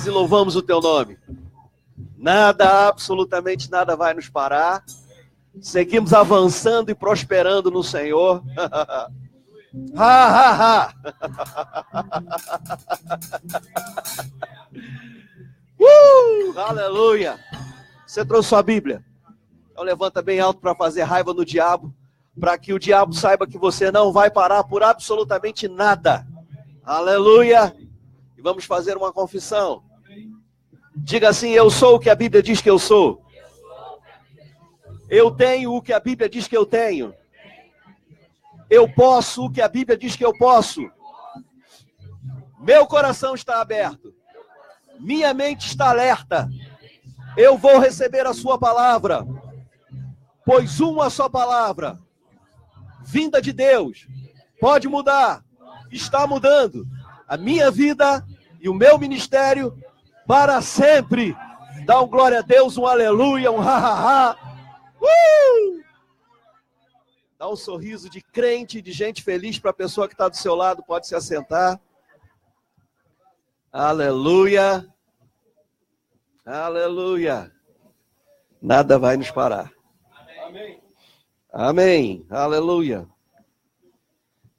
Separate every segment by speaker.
Speaker 1: graças e louvamos o teu nome. Nada, absolutamente nada vai nos parar. Seguimos avançando e prosperando no Senhor. Aleluia. Você trouxe sua Bíblia? Então levanta bem alto para fazer raiva no diabo, para que o diabo saiba que você não vai parar por absolutamente nada. Aleluia. E vamos fazer uma confissão. Diga assim: eu sou o que a Bíblia diz que eu sou. Eu tenho o que a Bíblia diz que eu tenho. Eu posso o que a Bíblia diz que eu posso. Meu coração está aberto. Minha mente está alerta. Eu vou receber a sua palavra. Pois uma só palavra, vinda de Deus, pode mudar, está mudando a minha vida e o meu ministério para sempre. Dá um glória a Deus, um aleluia, um ha-ha-ha. Dá um sorriso de crente, de gente feliz para a pessoa que está do seu lado, pode se assentar. Aleluia. Aleluia. Nada vai nos parar. Amém. Amém. Aleluia.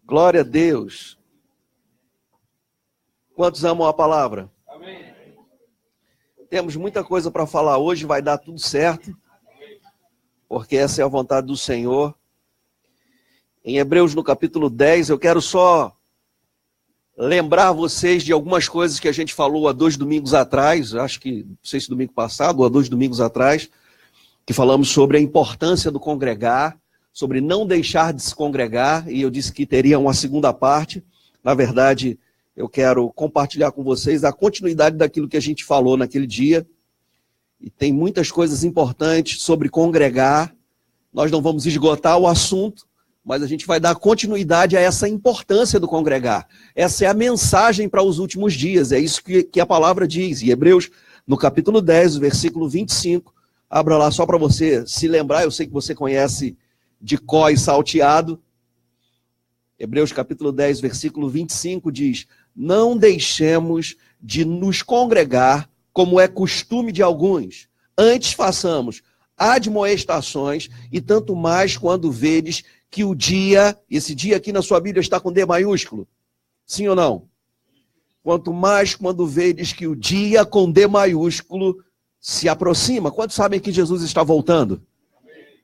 Speaker 1: Glória a Deus. Quantos amam a palavra? Amém. Temos muita coisa para falar hoje, vai dar tudo certo, porque essa é a vontade do Senhor. Em Hebreus, no capítulo 10, eu quero só lembrar vocês de algumas coisas que a gente falou há 2 domingos atrás, acho que, não sei se domingo passado ou há 2 domingos atrás, que falamos sobre a importância do congregar, sobre não deixar de se congregar, e eu disse que teria uma segunda parte. Na verdade, eu quero compartilhar com vocês a continuidade daquilo que a gente falou naquele dia, e tem muitas coisas importantes sobre congregar. Nós não vamos esgotar o assunto, mas a gente vai dar continuidade a essa importância do congregar. Essa é a mensagem para os últimos dias, é isso que a palavra diz. Em Hebreus, no capítulo 10, versículo 25, abra lá só para você se lembrar, eu sei que você conhece de có e salteado. Hebreus capítulo 10, versículo 25 diz: não deixemos de nos congregar, como é costume de alguns. Antes façamos admoestações, e tanto mais quando vedes que o dia, esse dia aqui na sua Bíblia está com D maiúsculo. Sim ou não? Quanto mais quando vedes que o dia com D maiúsculo se aproxima. Quantos sabem que Jesus está voltando?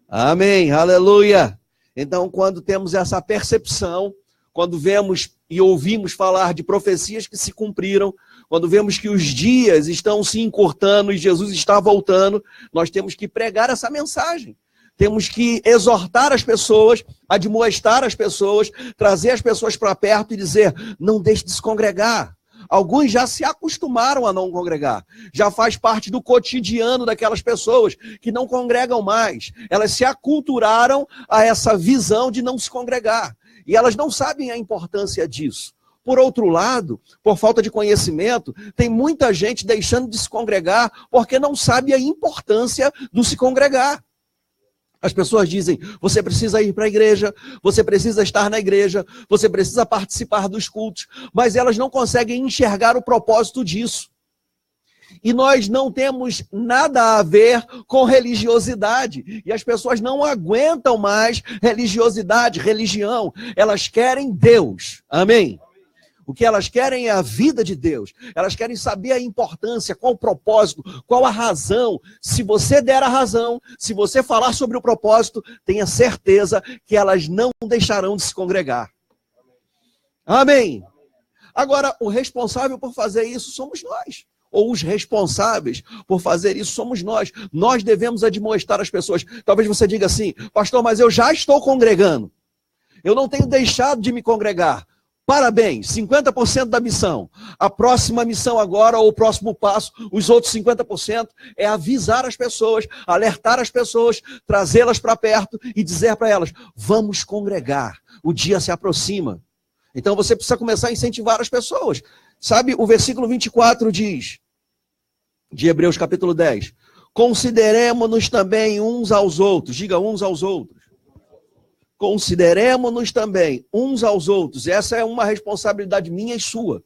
Speaker 1: Amém. Aleluia. Então, quando temos essa percepção, quando vemos e ouvimos falar de profecias que se cumpriram, quando vemos que os dias estão se encurtando e Jesus está voltando, nós temos que pregar essa mensagem. Temos que exortar as pessoas, admoestar as pessoas, trazer as pessoas para perto e dizer: não deixe de se congregar. Alguns já se acostumaram a não congregar. Já faz parte do cotidiano daquelas pessoas que não congregam mais. Elas se aculturaram a essa visão de não se congregar. E elas não sabem a importância disso. Por outro lado, por falta de conhecimento, tem muita gente deixando de se congregar porque não sabe a importância do se congregar. As pessoas dizem: você precisa ir para a igreja, você precisa estar na igreja, você precisa participar dos cultos, mas elas não conseguem enxergar o propósito disso. E nós não temos nada a ver com religiosidade. E as pessoas não aguentam mais religiosidade, religião. Elas querem Deus. Amém? O que elas querem é a vida de Deus. Elas querem saber a importância, qual o propósito, qual a razão. Se você der a razão, se você falar sobre o propósito, tenha certeza que elas não deixarão de se congregar. Amém? Agora, o responsável por fazer isso somos nós. Ou os responsáveis por fazer isso somos nós. Nós devemos admoestar as pessoas. Talvez você diga assim: pastor, mas eu já estou congregando. Eu não tenho deixado de me congregar. Parabéns, 50% da missão. A próxima missão agora, ou o próximo passo, os outros 50%, é avisar as pessoas, alertar as pessoas, trazê-las para perto e dizer para elas: vamos congregar, o dia se aproxima. Então você precisa começar a incentivar as pessoas. Sabe, o versículo 24 diz, de Hebreus capítulo 10, consideremos-nos também uns aos outros, diga uns aos outros. Consideremos-nos também uns aos outros. Essa é uma responsabilidade minha e sua.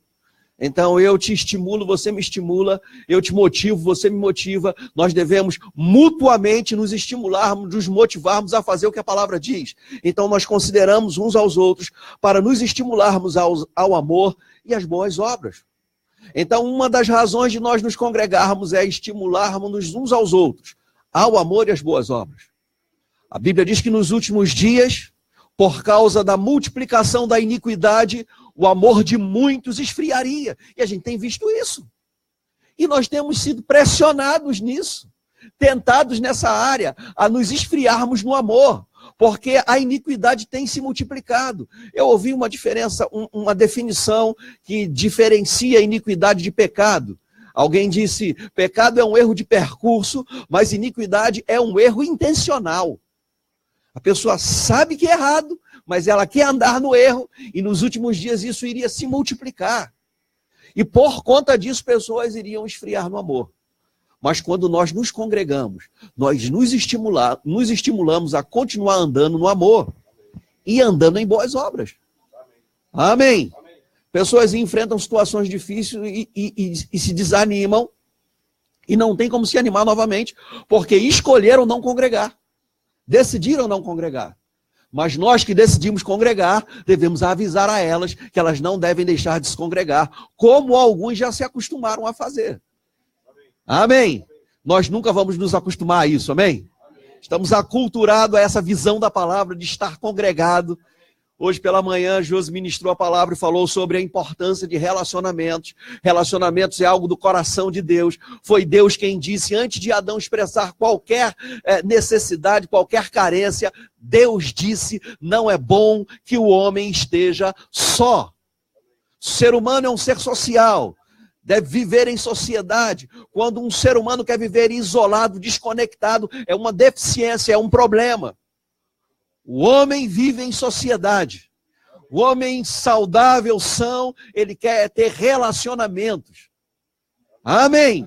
Speaker 1: Então eu te estimulo, você me estimula, eu te motivo, você me motiva. Nós devemos mutuamente nos estimularmos, nos motivarmos a fazer o que a palavra diz. Então nós consideramos uns aos outros para nos estimularmos ao amor e às boas obras. Então uma das razões de nós nos congregarmos é estimularmos uns aos outros ao amor e às boas obras. A Bíblia diz que nos últimos dias, por causa da multiplicação da iniquidade, o amor de muitos esfriaria. E a gente tem visto isso. E nós temos sido pressionados nisso, tentados nessa área a nos esfriarmos no amor, porque a iniquidade tem se multiplicado. Eu ouvi uma diferença, uma definição que diferencia a iniquidade de pecado. Alguém disse, pecado é um erro de percurso, mas iniquidade é um erro intencional. A pessoa sabe que é errado, mas ela quer andar no erro, e nos últimos dias isso iria se multiplicar. E por conta disso, pessoas iriam esfriar no amor. Mas quando nós nos congregamos, nós nos estimulamos a continuar andando no amor e andando em boas obras. Amém. Pessoas enfrentam situações difíceis e se desanimam e não tem como se animar novamente, porque escolheram não congregar. Decidiram não congregar. Mas nós que decidimos congregar, devemos avisar a elas que elas não devem deixar de se congregar, como alguns já se acostumaram a fazer. Amém. Nós nunca vamos nos acostumar a isso, amém? Estamos aculturados a essa visão da palavra de estar congregado. Hoje pela manhã, Josi ministrou a palavra e falou sobre a importância de relacionamentos. Relacionamentos é algo do coração de Deus. Foi Deus quem disse, antes de Adão expressar qualquer necessidade, qualquer carência, Deus disse, não é bom que o homem esteja só. O ser humano é um ser social, deve viver em sociedade. Quando um ser humano quer viver isolado, desconectado, é uma deficiência, é um problema. O homem vive em sociedade. O homem saudável, são, ele quer ter relacionamentos. Amém.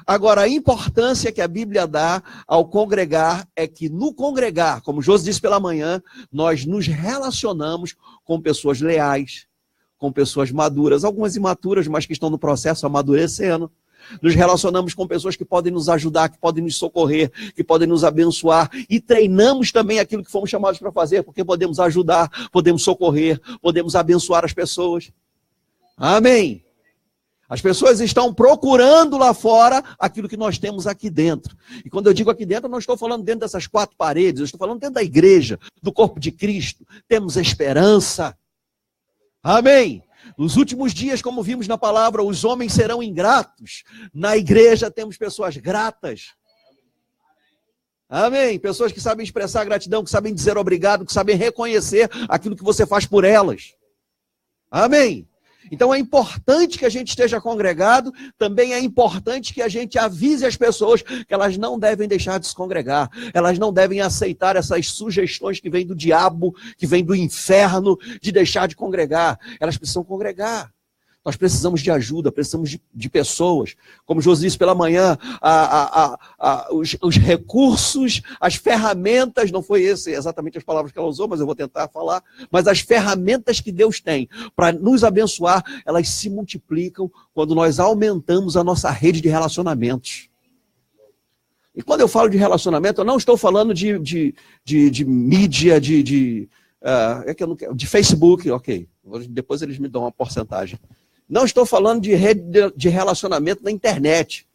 Speaker 1: Agora, a importância que a Bíblia dá ao congregar é que no congregar, como Josi disse pela manhã, nós nos relacionamos com pessoas leais, com pessoas maduras, algumas imaturas, mas que estão no processo amadurecendo. Nos relacionamos com pessoas que podem nos ajudar, que podem nos socorrer, que podem nos abençoar. E treinamos também aquilo que fomos chamados para fazer, porque podemos ajudar, podemos socorrer, podemos abençoar as pessoas. Amém. As pessoas estão procurando lá fora aquilo que nós temos aqui dentro. E quando eu digo aqui dentro, eu não estou falando dentro dessas quatro paredes, eu estou falando dentro da igreja, do corpo de Cristo. Temos esperança. Amém. Nos últimos dias, como vimos na palavra, os homens serão ingratos. Na igreja temos pessoas gratas. Amém. Pessoas que sabem expressar gratidão, que sabem dizer obrigado, que sabem reconhecer aquilo que você faz por elas. Amém. Então é importante que a gente esteja congregado, também é importante que a gente avise as pessoas que elas não devem deixar de se congregar, elas não devem aceitar essas sugestões que vêm do diabo, que vêm do inferno, de deixar de congregar. Elas precisam congregar. Nós precisamos de ajuda, precisamos de pessoas. Como Josi disse pela manhã, os recursos, as ferramentas, não foi exatamente as palavras que ela usou, mas eu vou tentar falar, mas as ferramentas que Deus tem para nos abençoar, elas se multiplicam quando nós aumentamos a nossa rede de relacionamentos. E quando eu falo de relacionamento, eu não estou falando de mídia, de Facebook, ok. Depois eles me dão uma porcentagem. Não estou falando de rede de relacionamento na internet.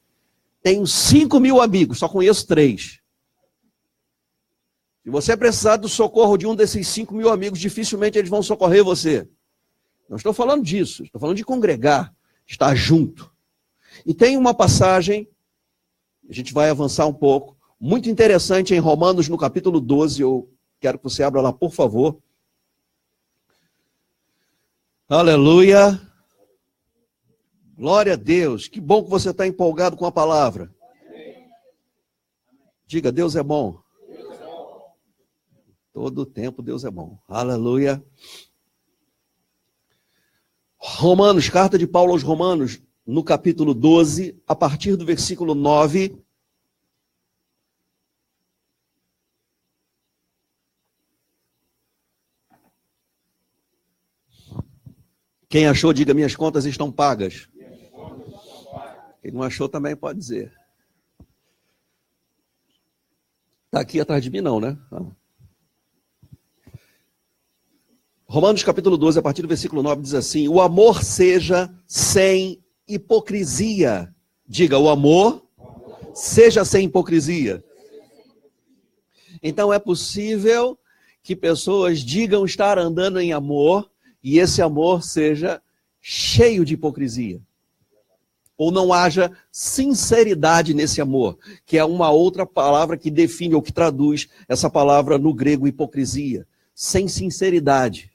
Speaker 1: Tenho 5.000 amigos, só conheço 3. Se você precisar do socorro de um desses 5.000 amigos, dificilmente eles vão socorrer você. Não estou falando disso, estou falando de congregar, estar junto. E tem uma passagem, a gente vai avançar um pouco, muito interessante em Romanos, no capítulo 12, eu quero que você abra lá, por favor. Aleluia. Glória a Deus, que bom que você está empolgado com a palavra. Diga, Deus é bom. Todo o tempo Deus é bom. Aleluia. Romanos, carta de Paulo aos Romanos, no capítulo 12, a partir do versículo 9. Quem achou, diga, minhas contas estão pagas. Quem não achou também pode dizer. Está aqui atrás de mim não, né? Romanos capítulo 12, a partir do versículo 9, diz assim: o amor seja sem hipocrisia. Diga, o amor seja sem hipocrisia. Então é possível que pessoas digam estar andando em amor e esse amor seja cheio de hipocrisia. Ou não haja sinceridade nesse amor, que é uma outra palavra que define ou que traduz essa palavra no grego hipocrisia. Sem sinceridade.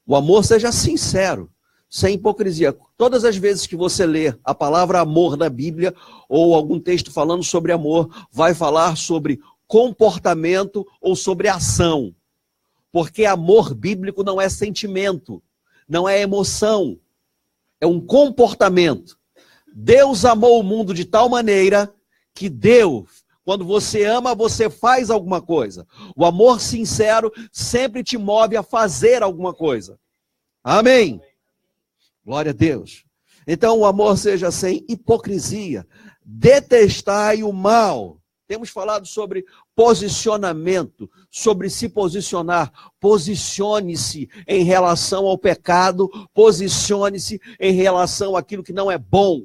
Speaker 1: O amor seja sincero, sem hipocrisia. Todas as vezes que você lê a palavra amor na Bíblia, ou algum texto falando sobre amor, vai falar sobre comportamento ou sobre ação. Porque amor bíblico não é sentimento, não é emoção, é um comportamento. Deus amou o mundo de tal maneira que deu. Quando você ama, você faz alguma coisa. O amor sincero sempre te move a fazer alguma coisa. Amém. Glória a Deus. Então o amor seja sem hipocrisia. Detestai o mal. Temos falado sobre posicionamento, sobre se posicionar. Posicione-se em relação ao pecado, posicione-se em relação àquilo que não é bom.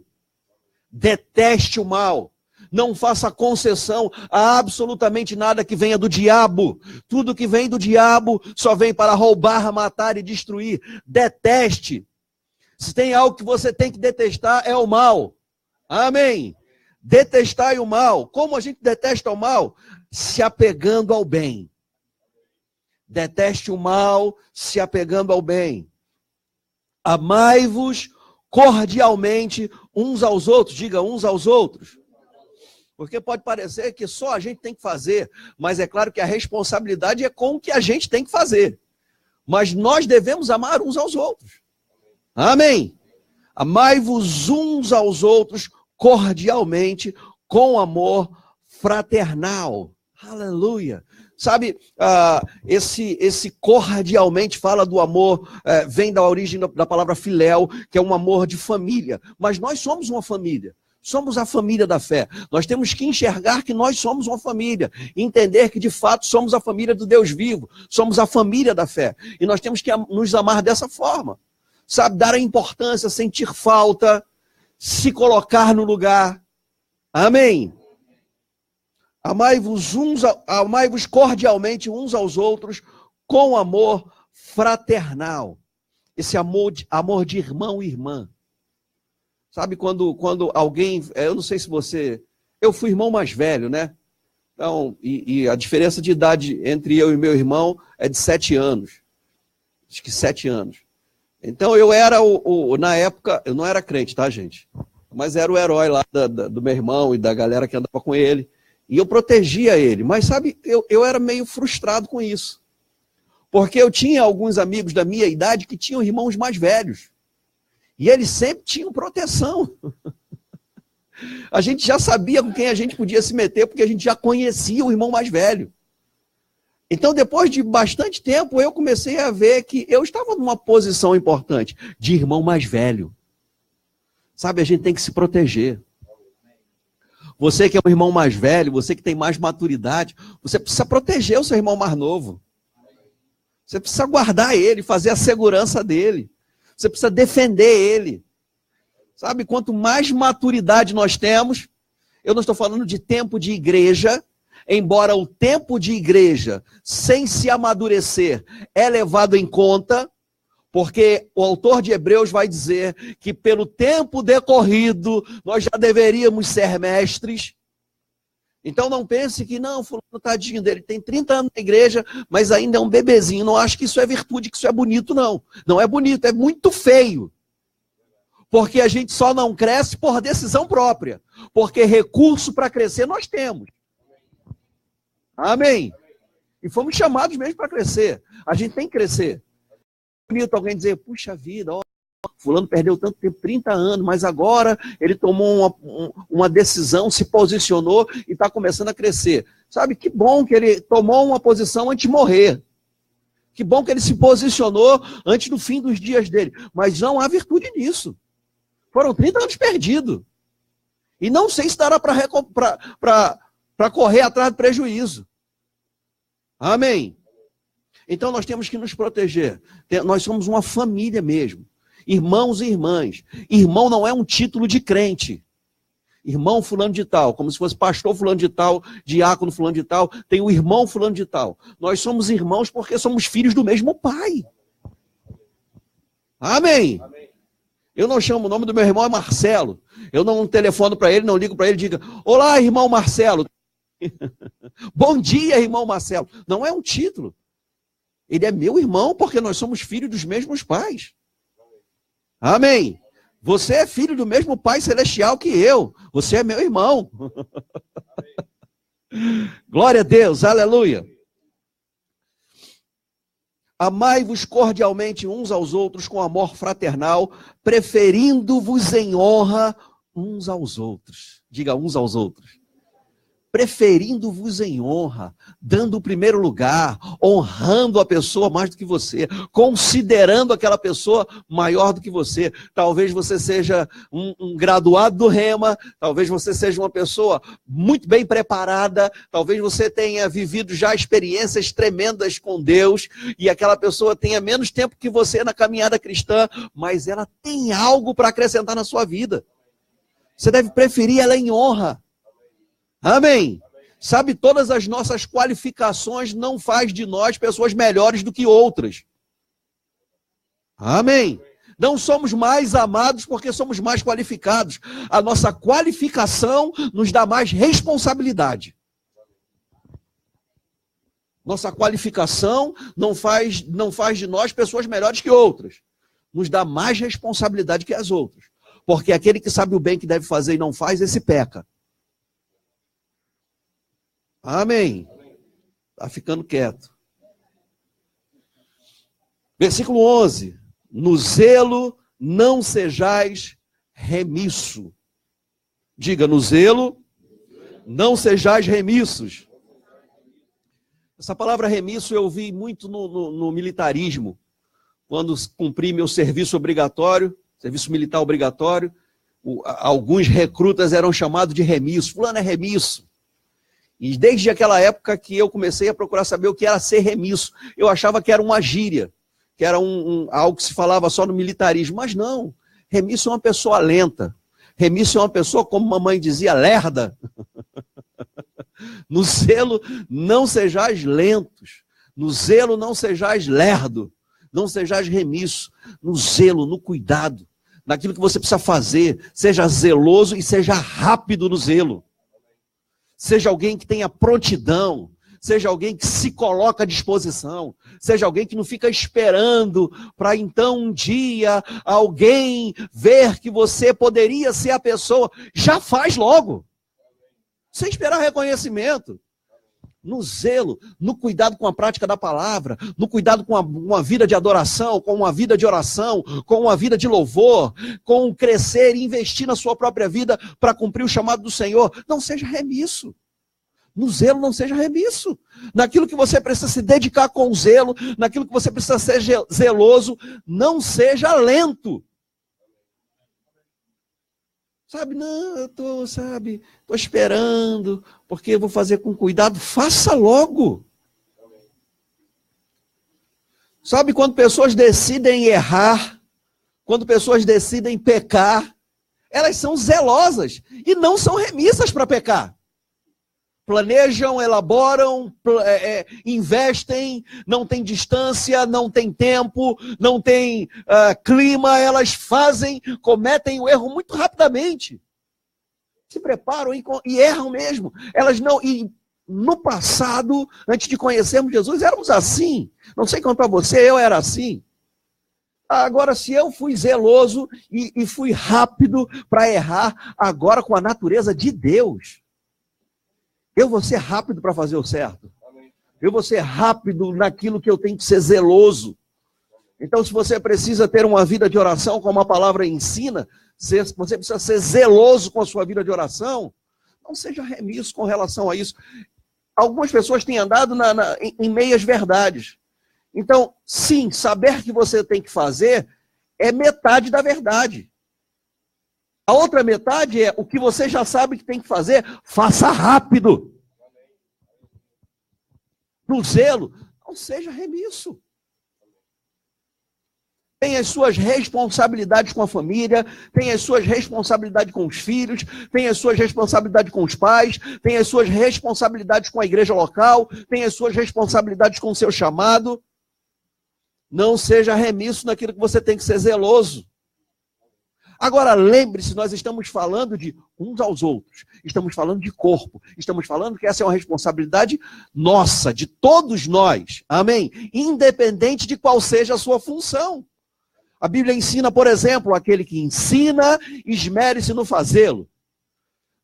Speaker 1: Deteste o mal. Não faça concessão a absolutamente nada que venha do diabo. Tudo que vem do diabo só vem para roubar, matar e destruir. Deteste. Se tem algo que você tem que detestar, é o mal. Amém. Detestai o mal. Como a gente detesta o mal? Se apegando ao bem. Deteste o mal, se apegando ao bem. Amai-vos cordialmente uns aos outros. Diga, uns aos outros. Porque pode parecer que só a gente tem que fazer, mas é claro que a responsabilidade é com o que a gente tem que fazer. Mas nós devemos amar uns aos outros. Amém. Amai-vos uns aos outros cordialmente, com amor fraternal. Aleluia. Sabe, esse cordialmente fala do amor, vem da origem da palavra filéu, que é um amor de família. Mas nós somos uma família. Somos a família da fé. Nós temos que enxergar que nós somos uma família. Entender que, de fato, somos a família do Deus vivo. Somos a família da fé. E nós temos que nos amar dessa forma. Sabe, dar a importância, sentir falta, se colocar no lugar. Amém. Amai-vos cordialmente uns aos outros com amor fraternal. Esse amor de irmão e irmã. Sabe, quando alguém, eu não sei se você... Eu fui irmão mais velho, né? Então, e a diferença de idade entre eu e meu irmão é de 7 anos. Acho que 7 anos. Então, eu era na época, eu não era crente, tá, gente? Mas era o herói lá do meu irmão e da galera que andava com ele. E eu protegia ele. Mas, sabe, eu era meio frustrado com isso. Porque eu tinha alguns amigos da minha idade que tinham irmãos mais velhos. E eles sempre tinham proteção. A gente já sabia com quem a gente podia se meter, porque a gente já conhecia o irmão mais velho. Então, depois de bastante tempo, eu comecei a ver que eu estava numa posição importante, de irmão mais velho. Sabe, a gente tem que se proteger. Você que é um irmão mais velho, você que tem mais maturidade, você precisa proteger o seu irmão mais novo. Você precisa guardar ele, fazer a segurança dele. Você precisa defender ele. Sabe, quanto mais maturidade nós temos, eu não estou falando de tempo de igreja, embora o tempo de igreja, sem se amadurecer, é levado em conta, porque o autor de Hebreus vai dizer que pelo tempo decorrido, nós já deveríamos ser mestres. Então não pense que, não, fulano, tadinho dele, tem 30 anos na igreja, mas ainda é um bebezinho. Não acho que isso é virtude, que isso é bonito, não. Não é bonito, é muito feio. Porque a gente só não cresce por decisão própria. Porque recurso para crescer nós temos. Amém? E fomos chamados mesmo para crescer. A gente tem que crescer. É bonito alguém dizer, puxa vida, ó, fulano perdeu tanto tempo, 30 anos, mas agora ele tomou uma decisão, se posicionou e está começando a crescer. Sabe, que bom que ele tomou uma posição antes de morrer. Que bom que ele se posicionou antes do fim dos dias dele. Mas não há virtude nisso. Foram 30 anos perdidos. E não sei se dará para correr atrás do prejuízo. Amém? Então nós temos que nos proteger. Nós somos uma família mesmo. Irmãos e irmãs. Irmão não é um título de crente. Irmão fulano de tal, como se fosse pastor fulano de tal, diácono fulano de tal, tem o irmão fulano de tal. Nós somos irmãos porque somos filhos do mesmo pai. Amém? Eu não chamo, o nome do meu irmão é Marcelo. Eu não telefono para ele, não ligo para ele e digo: olá, irmão Marcelo. Bom dia, irmão Marcelo. Não é um título. Ele é meu irmão porque nós somos filhos dos mesmos pais. Amém? Você é filho do mesmo Pai Celestial que eu. Você é meu irmão. Glória a Deus, aleluia. Amai-vos cordialmente uns aos outros com amor fraternal, preferindo-vos em honra uns aos outros. Diga uns aos outros. Preferindo-vos em honra, dando o primeiro lugar, honrando a pessoa mais do que você, considerando aquela pessoa maior do que você. Talvez você seja um graduado do Rema, talvez você seja uma pessoa muito bem preparada, talvez você tenha vivido já experiências tremendas com Deus, e aquela pessoa tenha menos tempo que você na caminhada cristã, mas ela tem algo para acrescentar na sua vida. Você deve preferir ela em honra. Amém? Sabe, todas as nossas qualificações não faz de nós pessoas melhores do que outras. Amém? Não somos mais amados porque somos mais qualificados. A nossa qualificação nos dá mais responsabilidade. Nossa qualificação não faz de nós pessoas melhores que outras. Nos dá mais responsabilidade que as outras. Porque aquele que sabe o bem que deve fazer e não faz, esse peca. Amém. Está ficando quieto. Versículo 11. No zelo não sejais remisso. Diga, no zelo não sejais remissos. Essa palavra remisso eu vi muito no militarismo. Quando cumpri meu serviço obrigatório, serviço militar obrigatório, alguns recrutas eram chamados de remisso. Fulano é remisso. E desde aquela época que eu comecei a procurar saber o que era ser remisso. Eu achava que era uma gíria, que era algo que se falava só no militarismo. Mas não, remisso é uma pessoa lenta. Remisso é uma pessoa, como mamãe dizia, lerda. No zelo não sejais lentos. No zelo não sejais lerdo. Não sejais remisso. No zelo, no cuidado, naquilo que você precisa fazer. Seja zeloso e seja rápido no zelo. Seja alguém que tenha prontidão, seja alguém que se coloca à disposição, seja alguém que não fica esperando para então um dia alguém ver que você poderia ser a pessoa. Já faz logo, sem esperar reconhecimento. No zelo, no cuidado com a prática da palavra, no cuidado com uma vida de adoração, com uma vida de oração, com uma vida de louvor, com crescer e investir na sua própria vida para cumprir o chamado do Senhor. Não seja remisso. No zelo não seja remisso. Naquilo que você precisa se dedicar com zelo, naquilo que você precisa ser zeloso, não seja lento. Sabe, não, eu estou esperando, porque eu vou fazer com cuidado. Faça logo. Sabe, quando pessoas decidem errar, quando pessoas decidem pecar, elas são zelosas e não são remissas para pecar. Planejam, elaboram, investem, não tem distância, não tem tempo, não tem clima, elas cometem o erro muito rapidamente. Se preparam e erram mesmo. Elas não. E no passado, antes de conhecermos Jesus, éramos assim. Não sei quanto a você, eu era assim. Agora, se eu fui zeloso e fui rápido para errar, agora com a natureza de Deus, eu vou ser rápido para fazer o certo. Eu vou ser rápido naquilo que eu tenho que ser zeloso. Então, se você precisa ter uma vida de oração, como a palavra ensina, você precisa ser zeloso com a sua vida de oração, não seja remisso com relação a isso. Algumas pessoas têm andado em meias verdades. Então, sim, saber que você tem que fazer é metade da verdade. A outra metade é o que você já sabe que tem que fazer, faça rápido. No zelo, não seja remisso. Tem as suas responsabilidades com a família, tem as suas responsabilidades com os filhos, tem as suas responsabilidades com os pais, tem as suas responsabilidades com a igreja local, tem as suas responsabilidades com o seu chamado. Não seja remisso naquilo que você tem que ser zeloso. Agora, lembre-se, nós estamos falando de uns aos outros, estamos falando de corpo, estamos falando que essa é uma responsabilidade nossa, de todos nós, amém? Independente de qual seja a sua função. A Bíblia ensina, por exemplo, aquele que ensina, esmere-se no fazê-lo.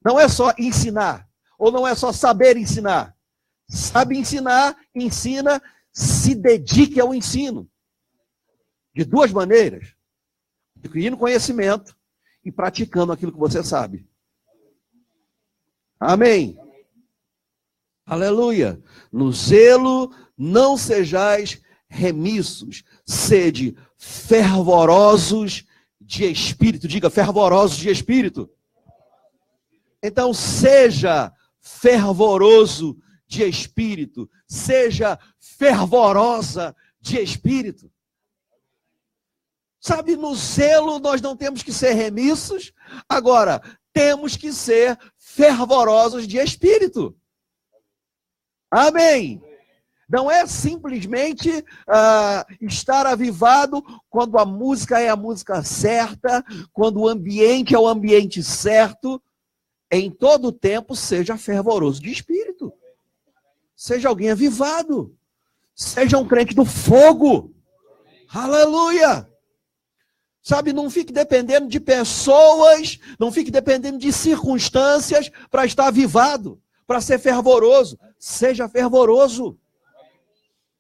Speaker 1: Não é só ensinar, ou não é só saber ensinar. Sabe ensinar, ensina, se dedique ao ensino. De duas maneiras. Adquirindo conhecimento e praticando aquilo que você sabe. Amém. Aleluia. No zelo não sejais remissos, sede fervorosos de espírito. Diga, fervorosos de espírito. Então, seja fervoroso de espírito. Seja fervorosa de espírito. Sabe, no zelo nós não temos que ser remissos, agora, temos que ser fervorosos de espírito. Amém. Não é simplesmente estar avivado quando a música é a música certa, quando o ambiente é o ambiente certo. Em todo tempo, seja fervoroso de espírito. Seja alguém avivado. Seja um crente do fogo. Aleluia! Sabe, não fique dependendo de pessoas, não fique dependendo de circunstâncias para estar avivado, para ser fervoroso. Seja fervoroso.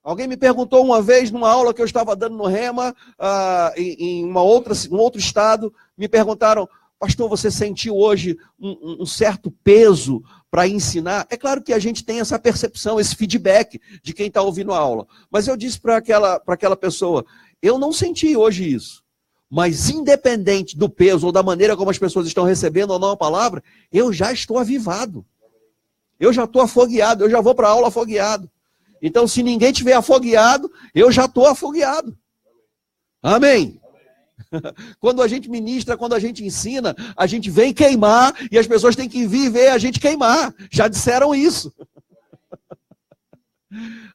Speaker 1: Alguém me perguntou uma vez, numa aula que eu estava dando no Rema, em um outro estado, me perguntaram, pastor, você sentiu hoje um certo peso para ensinar? É claro que a gente tem essa percepção, esse feedback de quem está ouvindo a aula. Mas eu disse para aquela pessoa, eu não senti hoje isso. Mas independente do peso ou da maneira como as pessoas estão recebendo ou não a palavra, eu já estou avivado. Eu já estou afogueado, eu já vou para a aula afogueado. Então, se ninguém tiver afogueado, eu já estou afogueado. Amém? Quando a gente ministra, quando a gente ensina, a gente vem queimar e as pessoas têm que vir ver a gente queimar. Já disseram isso.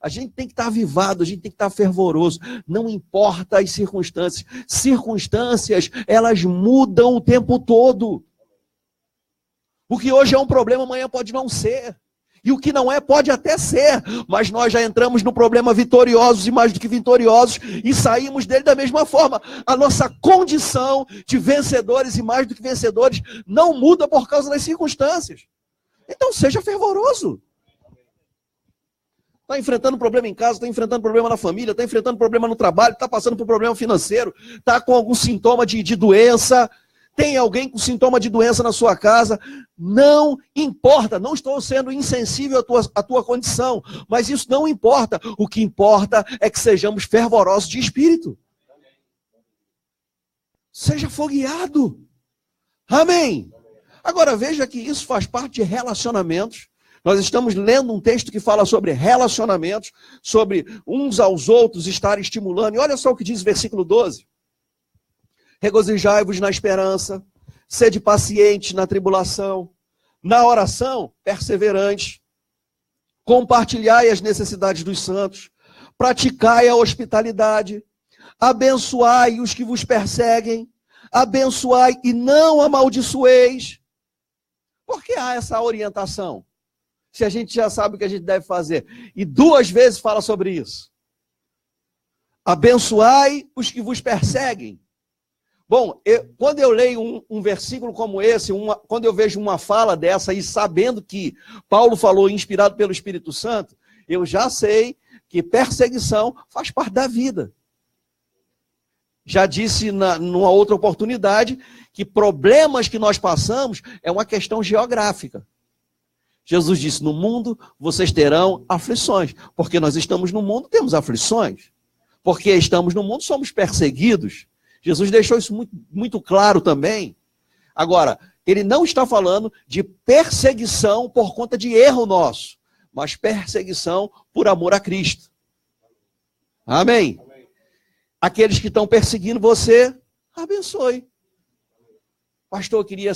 Speaker 1: A gente tem que estar avivado, a gente tem que estar fervoroso. Não importa as circunstâncias. Circunstâncias, elas mudam o tempo todo. O que hoje é um problema, amanhã pode não ser. E o que não é, pode até ser. Mas nós já entramos no problema vitoriosos e mais do que vitoriosos e saímos dele da mesma forma. A nossa condição de vencedores e mais do que vencedores não muda por causa das circunstâncias. Então seja fervoroso. Está enfrentando problema em casa, está enfrentando problema na família, está enfrentando problema no trabalho, está passando por problema financeiro, está com algum sintoma de doença, tem alguém com sintoma de doença na sua casa, não importa, não estou sendo insensível à tua condição, mas isso não importa, o que importa é que sejamos fervorosos de espírito. Seja fogueado. Amém. Agora veja que isso faz parte de relacionamentos. Nós estamos lendo um texto que fala sobre relacionamentos, sobre uns aos outros estarem estimulando. E olha só o que diz o versículo 12. Regozijai-vos na esperança, sede pacientes na tribulação, na oração, perseverantes, compartilhai as necessidades dos santos, praticai a hospitalidade, abençoai os que vos perseguem, abençoai e não amaldiçoeis. Por que há essa orientação? Se a gente já sabe o que a gente deve fazer. E 2 vezes fala sobre isso. Abençoai os que vos perseguem. Bom, quando eu leio um versículo como esse, quando eu vejo uma fala dessa e sabendo que Paulo falou inspirado pelo Espírito Santo, eu já sei que perseguição faz parte da vida. Já disse numa outra oportunidade que problemas que nós passamos é uma questão geográfica. Jesus disse, no mundo vocês terão aflições, porque nós estamos no mundo, temos aflições. porque estamos no mundo, somos perseguidos. Jesus deixou isso muito, muito claro também. Agora, ele não está falando de perseguição por conta de erro nosso, mas perseguição por amor a Cristo. Amém? Aqueles que estão perseguindo você, abençoe. Pastor, eu queria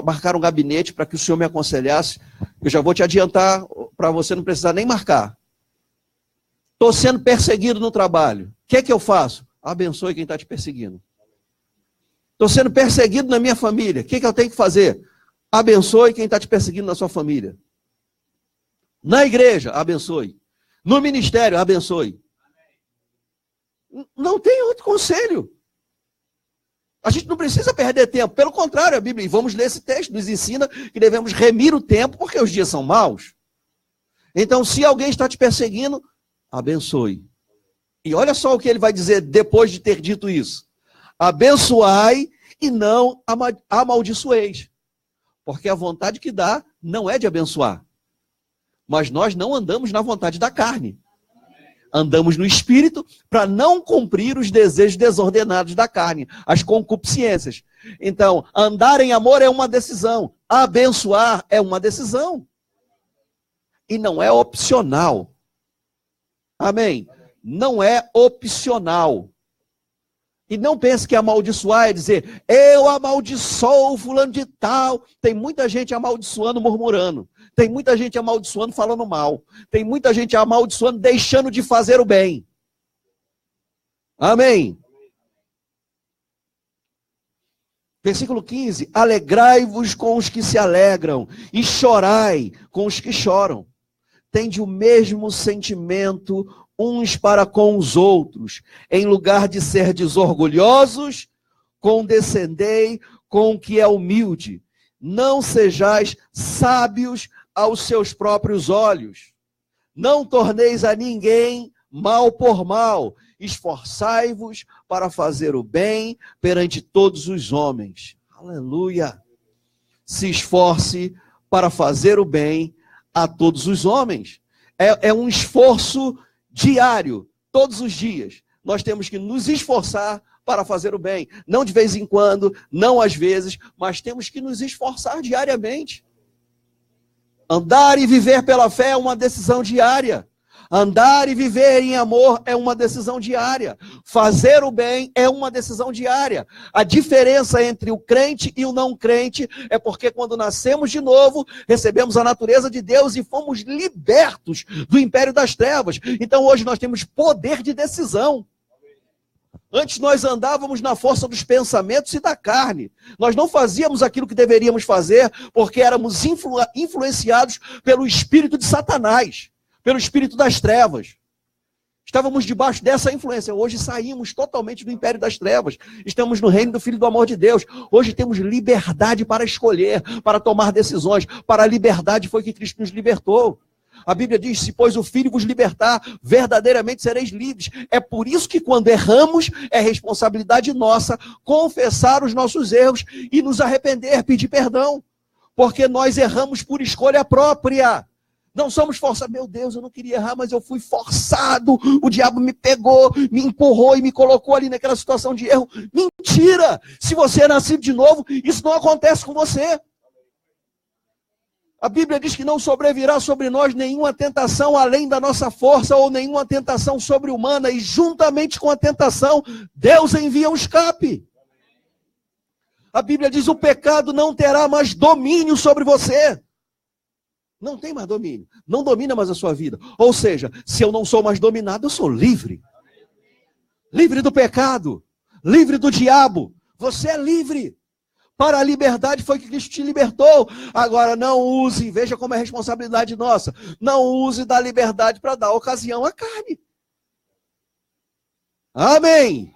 Speaker 1: marcar um gabinete para que o senhor me aconselhasse. Eu já vou te adiantar para você não precisar nem marcar. Estou sendo perseguido no trabalho. O que é que eu faço? Abençoe quem está te perseguindo. Estou sendo perseguido na minha família. O que é que eu tenho que fazer? Abençoe quem está te perseguindo na sua família. Na igreja, abençoe. No ministério, abençoe. Não tem outro conselho. A gente não precisa perder tempo. Pelo contrário, a Bíblia, e vamos ler esse texto, nos ensina que devemos remir o tempo, porque os dias são maus. Então, se alguém está te perseguindo, abençoe. E olha só o que ele vai dizer depois de ter dito isso. Abençoai e não amaldiçoeis. Porque a vontade que dá não é de abençoar. Mas nós não andamos na vontade da carne. Andamos no Espírito para não cumprir os desejos desordenados da carne, as concupiscências. Então, andar em amor é uma decisão. Abençoar é uma decisão. E não é opcional. Amém? Não é opcional. E não pense que amaldiçoar é dizer, eu amaldiçoo fulano de tal. Tem muita gente amaldiçoando, murmurando. Tem muita gente amaldiçoando, falando mal. Tem muita gente amaldiçoando, deixando de fazer o bem. Amém? Versículo 15. Alegrai-vos com os que se alegram e chorai com os que choram. Tende o mesmo sentimento uns para com os outros. Em lugar de ser desorgulhosos, condescendei com o que é humilde. Não sejais sábios aos seus próprios olhos. Não torneis a ninguém mal por mal. Esforçai-vos para fazer o bem perante todos os homens. Aleluia! Se esforce para fazer o bem a todos os homens. É um esforço diário, todos os dias. Nós temos que nos esforçar para fazer o bem. Não de vez em quando, não às vezes, mas temos que nos esforçar diariamente. Andar e viver pela fé é uma decisão diária. Andar e viver em amor é uma decisão diária. Fazer o bem é uma decisão diária. A diferença entre o crente e o não crente é porque quando nascemos de novo, recebemos a natureza de Deus e fomos libertos do império das trevas. Então hoje nós temos poder de decisão. Antes nós andávamos na força dos pensamentos e da carne. Nós não fazíamos aquilo que deveríamos fazer porque éramos influenciados pelo espírito de Satanás, pelo espírito das trevas. Estávamos debaixo dessa influência. Hoje saímos totalmente do império das trevas. Estamos no reino do Filho do amor de Deus. Hoje temos liberdade para escolher, para tomar decisões. Para a liberdade foi que Cristo nos libertou. A Bíblia diz, se pois o Filho vos libertar, verdadeiramente sereis livres. É por isso que quando erramos, é responsabilidade nossa confessar os nossos erros e nos arrepender, pedir perdão. Porque nós erramos por escolha própria. Não somos forçados. Meu Deus, eu não queria errar, mas eu fui forçado. O diabo me pegou, me empurrou e me colocou ali naquela situação de erro. Mentira! Se você é nascido de novo, isso não acontece com você. A Bíblia diz que não sobrevirá sobre nós nenhuma tentação além da nossa força ou nenhuma tentação sobre-humana. E juntamente com a tentação, Deus envia um escape. A Bíblia diz, o pecado não terá mais domínio sobre você. Não tem mais domínio. Não domina mais a sua vida. Ou seja, se eu não sou mais dominado, eu sou livre. Livre do pecado. Livre do diabo. Você é livre. Para a liberdade foi que Cristo te libertou. Agora não use, veja como é responsabilidade nossa. Não use da liberdade para dar ocasião à carne. Amém.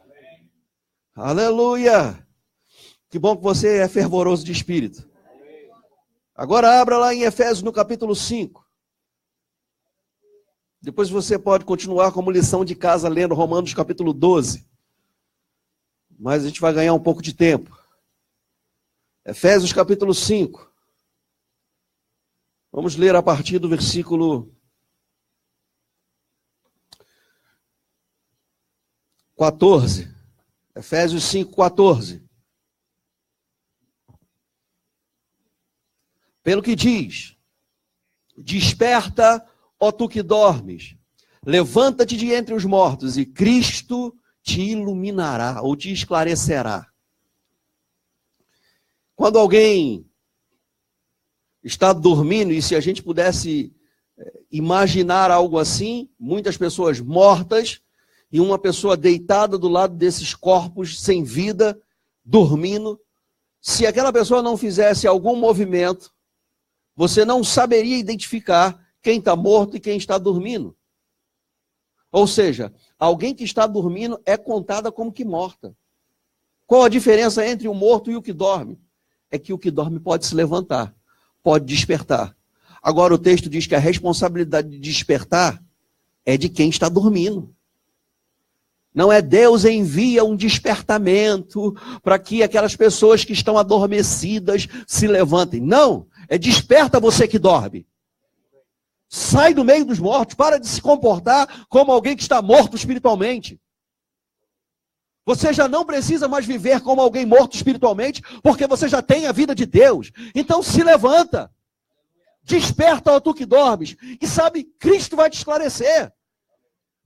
Speaker 1: Aleluia. Que bom que você é fervoroso de espírito. Agora abra lá em Efésios no capítulo 5. Depois você pode continuar como lição de casa lendo Romanos capítulo 12. Mas a gente vai ganhar um pouco de tempo. Efésios capítulo 5. Vamos ler a partir do versículo 14. Efésios 5, 14. Pelo que diz: desperta, ó tu que dormes, levanta-te de entre os mortos, e Cristo te iluminará, ou te esclarecerá. Quando alguém está dormindo, e se a gente pudesse imaginar algo assim, muitas pessoas mortas, e uma pessoa deitada do lado desses corpos sem vida, dormindo, se aquela pessoa não fizesse algum movimento, você não saberia identificar quem está morto e quem está dormindo. Ou seja, alguém que está dormindo é contada como que morta. Qual a diferença entre o morto e o que dorme? É que o que dorme pode se levantar, pode despertar. Agora o texto diz que a responsabilidade de despertar é de quem está dormindo. Não é Deus envia um despertamento para que aquelas pessoas que estão adormecidas se levantem. Não, é desperta você que dorme. Sai do meio dos mortos, para de se comportar como alguém que está morto espiritualmente. Você já não precisa mais viver como alguém morto espiritualmente, porque você já tem a vida de Deus. Então se levanta. Desperta, ó tu que dormes. E sabe, Cristo vai te esclarecer.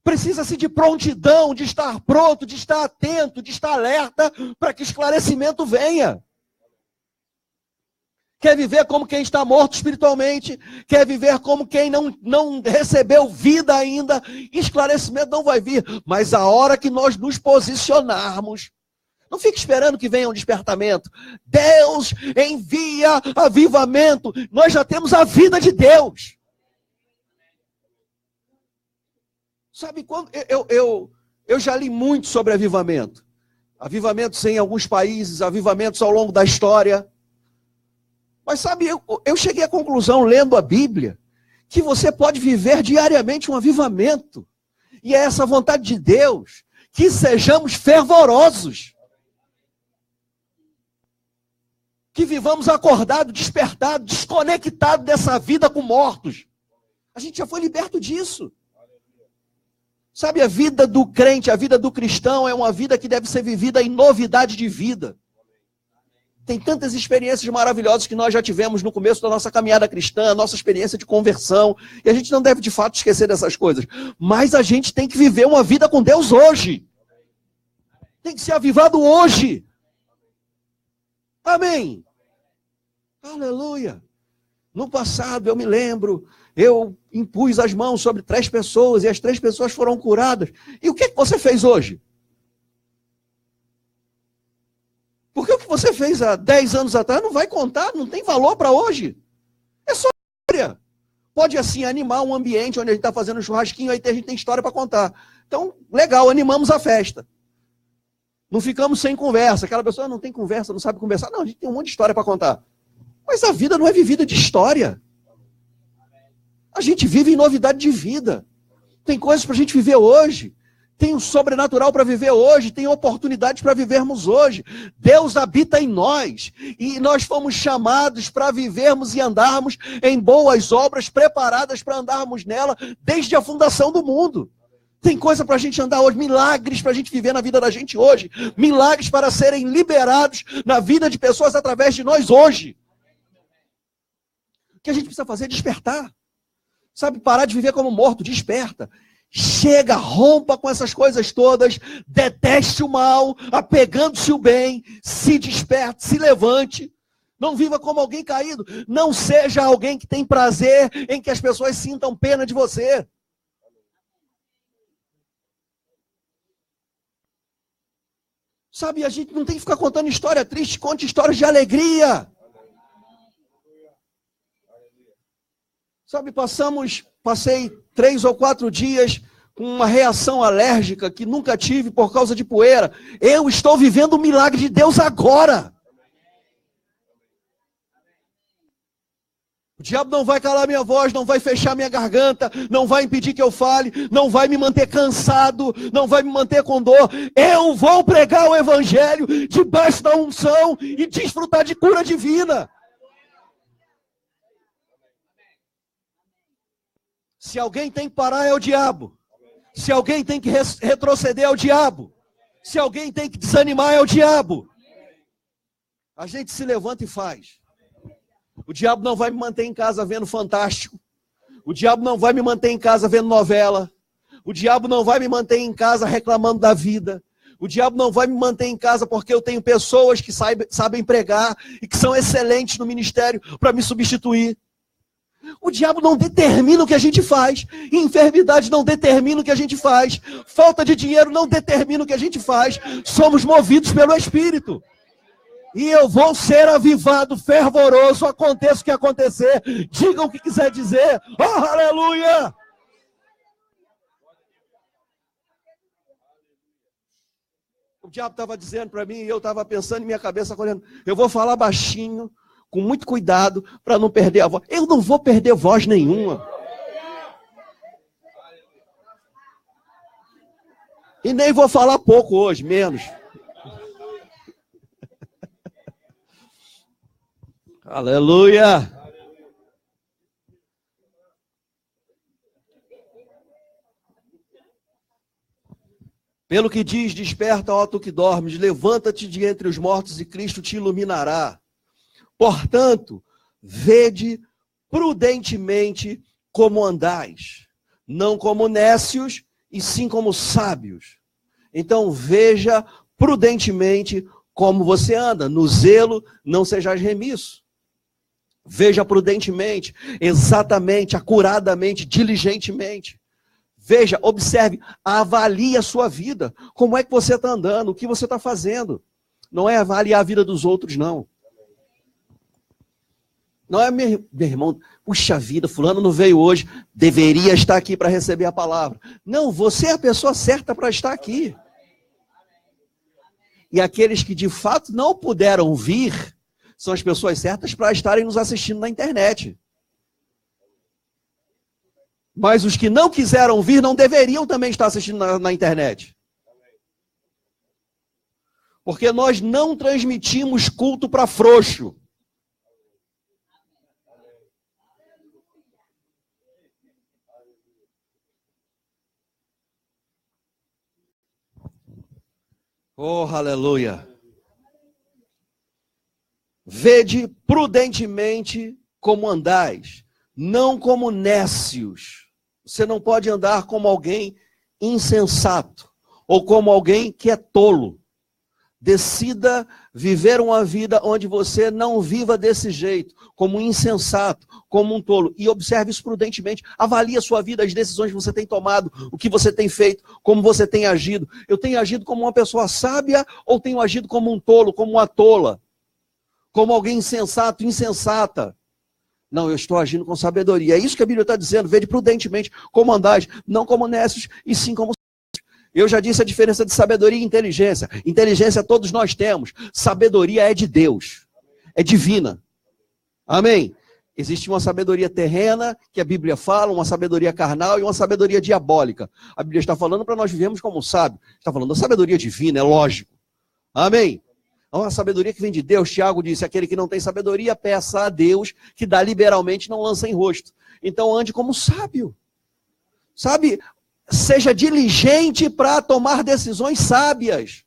Speaker 1: Precisa-se de prontidão, de estar pronto, de estar atento, de estar alerta, para que o esclarecimento venha. Quer viver como quem está morto espiritualmente, quer viver como quem não recebeu vida ainda, esclarecimento não vai vir. Mas a hora que nós nos posicionarmos, não fique esperando que venha um despertamento. Deus envia avivamento, nós já temos a vida de Deus. Sabe, quando eu já li muito sobre avivamento. Avivamentos em alguns países, avivamentos ao longo da história. Mas sabe, eu cheguei à conclusão, lendo a Bíblia, que você pode viver diariamente um avivamento. E é essa vontade de Deus, que sejamos fervorosos. Que vivamos acordados, despertados, desconectados dessa vida com mortos. A gente já foi liberto disso. Sabe, a vida do crente, a vida do cristão é uma vida que deve ser vivida em novidade de vida. Tem tantas experiências maravilhosas que nós já tivemos no começo da nossa caminhada cristã, a nossa experiência de conversão, e a gente não deve de fato esquecer dessas coisas. Mas a gente tem que viver uma vida com Deus hoje. Tem que ser avivado hoje. Amém. Aleluia. No passado, eu me lembro, eu impus as mãos sobre 3 pessoas e as 3 pessoas foram curadas. E o que você fez hoje? Porque o que você fez há 10 anos atrás não vai contar, não tem valor para hoje. É só história. Pode assim animar um ambiente onde a gente está fazendo um churrasquinho, aí a gente tem história para contar. Então, legal, animamos a festa. Não ficamos sem conversa. Aquela pessoa não tem conversa, não sabe conversar. Não, a gente tem um monte de história para contar. Mas a vida não é vivida de história. A gente vive em novidade de vida. Tem coisas para a gente viver hoje. Tem o sobrenatural para viver hoje. Tem oportunidades para vivermos hoje. Deus habita em nós. E nós fomos chamados para vivermos e andarmos em boas obras, preparadas para andarmos nela desde a fundação do mundo. Tem coisa para a gente andar hoje, milagres para a gente viver na vida da gente hoje. Milagres para serem liberados na vida de pessoas através de nós hoje. O que a gente precisa fazer é despertar. Sabe, parar de viver como morto, desperta. Chega, rompa com essas coisas todas, deteste o mal, apegando-se o bem, se desperte, se levante. Não viva como alguém caído. Não seja alguém que tem prazer em que as pessoas sintam pena de você. Sabe, a gente não tem que ficar contando história triste, conte histórias de alegria. Sabe, passei 3 ou 4 dias com uma reação alérgica que nunca tive por causa de poeira. Eu estou vivendo o milagre de Deus agora. O diabo não vai calar minha voz, não vai fechar minha garganta, não vai impedir que eu fale, não vai me manter cansado, não vai me manter com dor. Eu vou pregar o evangelho debaixo da unção e desfrutar de cura divina. Se alguém tem que parar, é o diabo. Se alguém tem que retroceder, é o diabo. Se alguém tem que desanimar, é o diabo. A gente se levanta e faz. O diabo não vai me manter em casa vendo Fantástico. O diabo não vai me manter em casa vendo novela. O diabo não vai me manter em casa reclamando da vida. O diabo não vai me manter em casa porque eu tenho pessoas que sabem pregar e que são excelentes no ministério para me substituir. O diabo não determina o que a gente faz. Enfermidade não determina o que a gente faz. Falta de dinheiro não determina o que a gente faz. Somos movidos pelo Espírito. E eu vou ser avivado, fervoroso, aconteça o que acontecer. Diga o que quiser dizer. Oh, aleluia! O diabo estava dizendo para mim, e eu estava pensando em minha cabeça, olhando, eu vou falar baixinho, com muito cuidado, para não perder a voz. Eu não vou perder voz nenhuma. E nem vou falar pouco hoje, menos. Aleluia! Pelo que diz, desperta, ó tu que dormes, levanta-te de entre os mortos e Cristo te iluminará. Portanto, vede prudentemente como andais, não como nécios, e sim como sábios. Então veja prudentemente como você anda, no zelo não sejais remisso. Veja prudentemente, exatamente, acuradamente, diligentemente. Veja, observe, avalie a sua vida. Como é que você está andando, o que você está fazendo. Não é avaliar a vida dos outros, não. Não é, meu irmão, puxa vida, fulano não veio hoje, deveria estar aqui para receber a palavra. Não, você é a pessoa certa para estar aqui. E aqueles que de fato não puderam vir, são as pessoas certas para estarem nos assistindo na internet. Mas os que não quiseram vir não deveriam também estar assistindo na internet. Porque nós não transmitimos culto para frouxo. Oh, aleluia. Vede prudentemente como andais, não como nécios. Você não pode andar como alguém insensato, ou como alguém que é tolo. Decida viver uma vida onde você não viva desse jeito, como um insensato, como um tolo. E observe isso prudentemente. Avalie a sua vida, as decisões que você tem tomado, o que você tem feito, como você tem agido. Eu tenho agido como uma pessoa sábia ou tenho agido como um tolo, como uma tola? Como alguém insensato, insensata? Não, eu estou agindo com sabedoria. É isso que a Bíblia está dizendo. Vede prudentemente como andais, não como nécios, e sim como sábios. Eu já disse a diferença de sabedoria e inteligência. Inteligência todos nós temos. Sabedoria é de Deus. É divina. Amém? Existe uma sabedoria terrena, que a Bíblia fala, uma sabedoria carnal e uma sabedoria diabólica. A Bíblia está falando para nós vivermos como sábios. Está falando da sabedoria divina, é lógico. Amém? É uma sabedoria que vem de Deus. Tiago disse, aquele que não tem sabedoria, peça a Deus, que dá liberalmente, não lança em rosto. Então ande como sábio. Sabe? Seja diligente para tomar decisões sábias.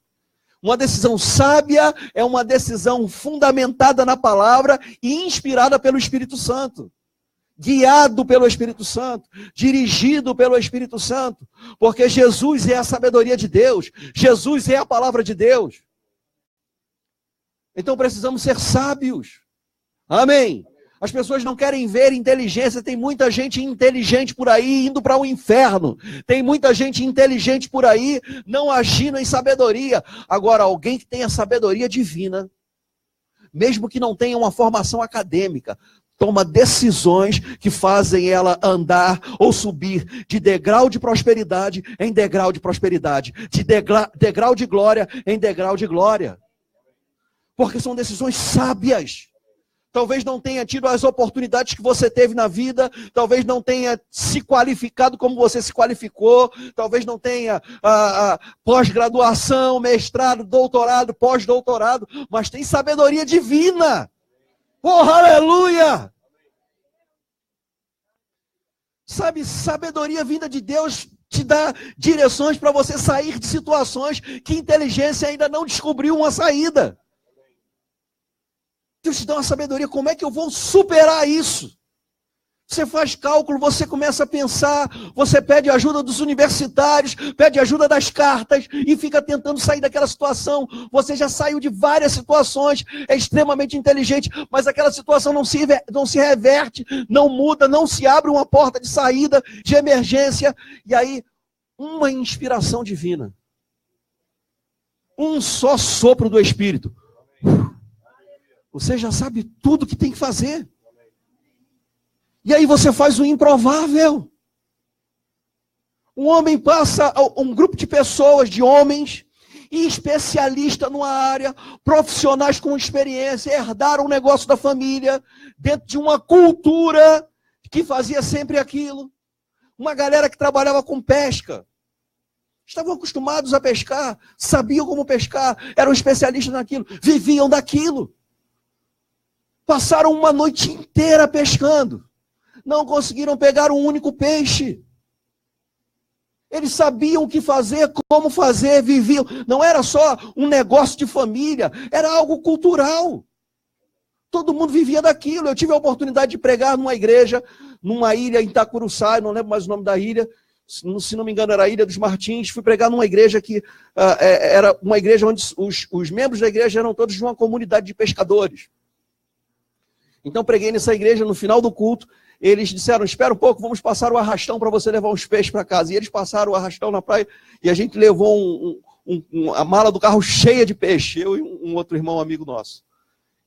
Speaker 1: Uma decisão sábia é uma decisão fundamentada na palavra e inspirada pelo Espírito Santo. Guiado pelo Espírito Santo, dirigido pelo Espírito Santo. Porque Jesus é a sabedoria de Deus. Jesus é a palavra de Deus. Então precisamos ser sábios. Amém. As pessoas não querem ver inteligência. Tem muita gente inteligente por aí indo para o inferno. Tem muita gente inteligente por aí não agindo em sabedoria. Agora, alguém que tenha sabedoria divina, mesmo que não tenha uma formação acadêmica, toma decisões que fazem ela andar ou subir de degrau de prosperidade em degrau de prosperidade, de degrau de glória em degrau de glória. Porque são decisões sábias. Talvez não tenha tido as oportunidades que você teve na vida, talvez não tenha se qualificado como você se qualificou, talvez não tenha pós-graduação, mestrado, doutorado, pós-doutorado, mas tem sabedoria divina. Oh, aleluia! Sabe, sabedoria vinda de Deus te dá direções para você sair de situações que a inteligência ainda não descobriu uma saída. Deus te dá uma sabedoria, como é que eu vou superar isso? Você faz cálculo, você começa a pensar, você pede ajuda dos universitários, pede ajuda das cartas e fica tentando sair daquela situação. Você já saiu de várias situações, é extremamente inteligente, mas aquela situação não se reverte, não muda, não se abre uma porta de saída, de emergência. E aí, uma inspiração divina. Um só sopro do Espírito. Você já sabe tudo que tem que fazer. E aí você faz o improvável. Um homem passa, um grupo de pessoas, de homens, e especialistas numa área, profissionais com experiência, herdaram o negócio da família, dentro de uma cultura que fazia sempre aquilo. Uma galera que trabalhava com pesca. Estavam acostumados a pescar, sabiam como pescar, eram especialistas naquilo, viviam daquilo. Passaram uma noite inteira pescando. Não conseguiram pegar um único peixe. Eles sabiam o que fazer, como fazer, viviam. Não era só um negócio de família, era algo cultural. Todo mundo vivia daquilo. Eu tive a oportunidade de pregar numa igreja, numa ilha em Itacuruçá, não lembro mais o nome da ilha, se não me engano era a Ilha dos Martins. Fui pregar numa igreja que era uma igreja onde os membros da igreja eram todos de uma comunidade de pescadores. Então preguei nessa igreja, no final do culto, eles disseram, espera um pouco, vamos passar o arrastão para você levar uns peixes para casa. E eles passaram o arrastão na praia e a gente levou a mala do carro cheia de peixe, eu e um outro irmão amigo nosso.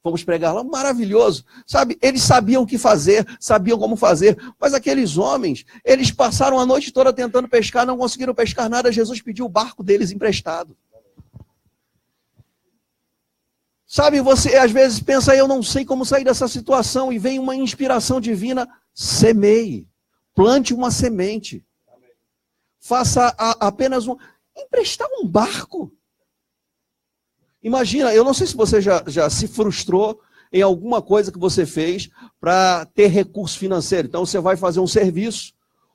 Speaker 1: Fomos pregar lá, maravilhoso. Sabe, eles sabiam o que fazer, sabiam como fazer, mas aqueles homens, eles passaram a noite toda tentando pescar, não conseguiram pescar nada, Jesus pediu o barco deles emprestado. Sabe, você às vezes pensa, eu não sei como sair dessa situação, e vem uma inspiração divina, semeie, plante uma semente, faça apenas emprestar um barco. Imagina, eu não sei se você já se frustrou em alguma coisa que você fez para ter recurso financeiro. Então você vai fazer um serviço,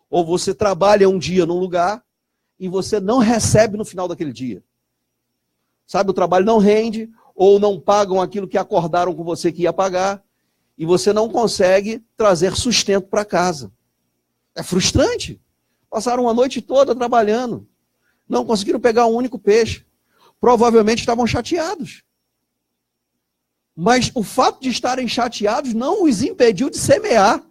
Speaker 1: ou você trabalha um dia num lugar, e você não recebe no final daquele dia. Sabe, o trabalho não rende, ou não pagam aquilo que acordaram com você que ia pagar, e você não consegue trazer sustento para casa. É frustrante. Passaram a noite toda trabalhando, não conseguiram pegar um único peixe. Provavelmente estavam chateados. Mas o fato de estarem chateados não os impediu de semear,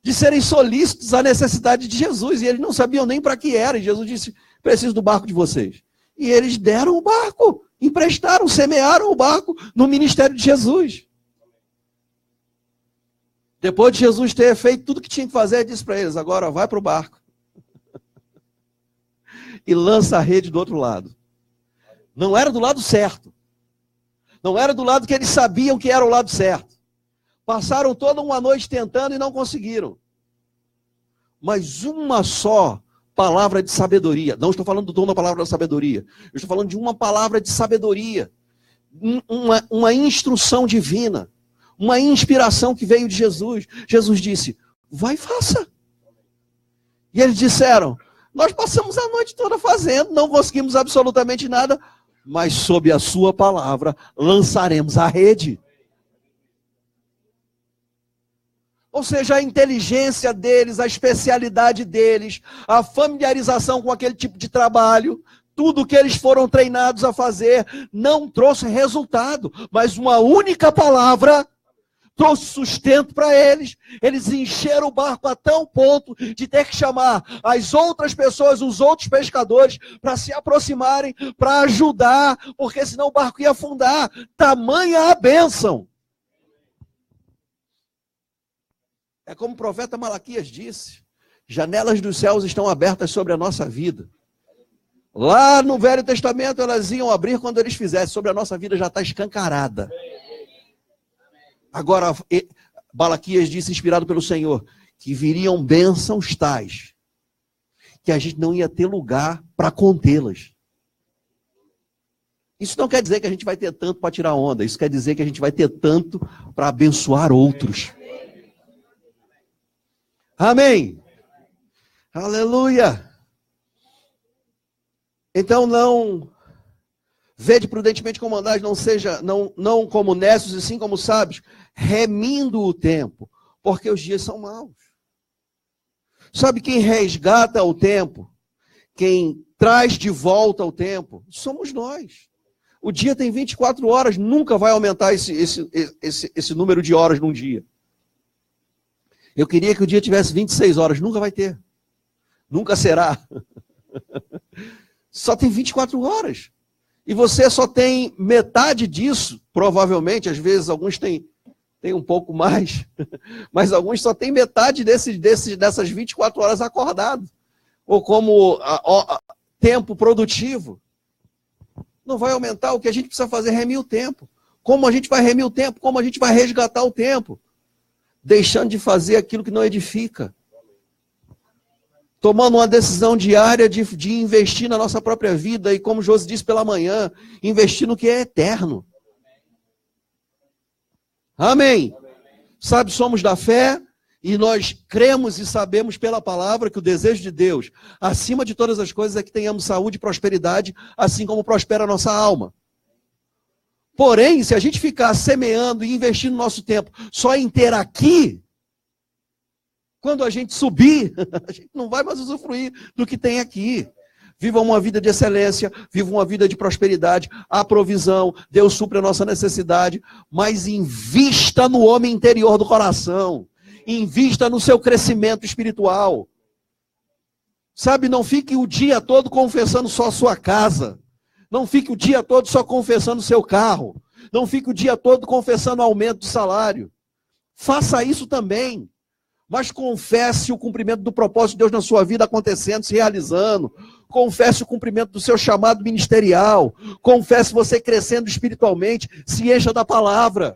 Speaker 1: de serem solícitos à necessidade de Jesus, e eles não sabiam nem para que era, e Jesus disse, preciso do barco de vocês. E eles deram o barco, emprestaram, semearam o barco no ministério de Jesus. Depois de Jesus ter feito tudo o que tinha que fazer, ele disse para eles, agora vai para o barco. E lança a rede do outro lado. Não era do lado certo. Não era do lado que eles sabiam que era o lado certo. Passaram toda uma noite tentando e não conseguiram. Mas uma só palavra de sabedoria. Não estou falando do dom da palavra da sabedoria. Eu estou falando de uma palavra de sabedoria. Uma instrução divina. Uma inspiração que veio de Jesus. Jesus disse, vai e faça. E eles disseram, nós passamos a noite toda fazendo, não conseguimos absolutamente nada, mas sob a sua palavra lançaremos a rede. Ou seja, a inteligência deles, a especialidade deles, a familiarização com aquele tipo de trabalho, tudo que eles foram treinados a fazer, não trouxe resultado, mas uma única palavra trouxe sustento para eles. Eles encheram o barco a tal ponto de ter que chamar as outras pessoas, os outros pescadores, para se aproximarem, para ajudar, porque senão o barco ia afundar. Tamanha a bênção. É como o profeta Malaquias disse, janelas dos céus estão abertas sobre a nossa vida. Lá no Velho Testamento elas iam abrir quando eles fizessem, sobre a nossa vida já está escancarada. Agora, Malaquias disse, inspirado pelo Senhor, que viriam bênçãos tais, que a gente não ia ter lugar para contê-las. Isso não quer dizer que a gente vai ter tanto para tirar onda, isso quer dizer que a gente vai ter tanto para abençoar outros. Amém. Aleluia! Então não vede prudentemente como andais, não como necios e sim como sábios, remindo o tempo, porque os dias são maus. Sabe quem resgata o tempo? Quem traz de volta o tempo? Somos nós. O dia tem 24 horas, nunca vai aumentar esse número de horas num dia. Eu queria que o dia tivesse 26 horas, nunca vai ter. Nunca será. Só tem 24 horas. E você só tem metade disso, provavelmente, às vezes alguns têm um pouco mais, mas alguns só têm metade dessas 24 horas acordado. Ou como tempo produtivo. Não vai aumentar. O que a gente precisa fazer é remir o tempo. Como a gente vai remir o tempo? Como a gente vai resgatar o tempo? Deixando de fazer aquilo que não edifica. Tomando uma decisão diária de investir na nossa própria vida e, como Josi disse pela manhã, investir no que é eterno. Amém. Sabe, somos da fé e nós cremos e sabemos pela palavra que o desejo de Deus, acima de todas as coisas, é que tenhamos saúde e prosperidade, assim como prospera a nossa alma. Porém, se a gente ficar semeando e investindo nosso tempo só em ter aqui, quando a gente subir, a gente não vai mais usufruir do que tem aqui. Viva uma vida de excelência, viva uma vida de prosperidade, há provisão, Deus supre a nossa necessidade, mas invista no homem interior do coração, invista no seu crescimento espiritual. Sabe, não fique o dia todo confessando só a sua casa, não fique o dia todo só confessando o seu carro, não fique o dia todo confessando o aumento do salário. Faça isso também. Mas confesse o cumprimento do propósito de Deus na sua vida acontecendo, se realizando. Confesse o cumprimento do seu chamado ministerial. Confesse você crescendo espiritualmente. Se encha da palavra.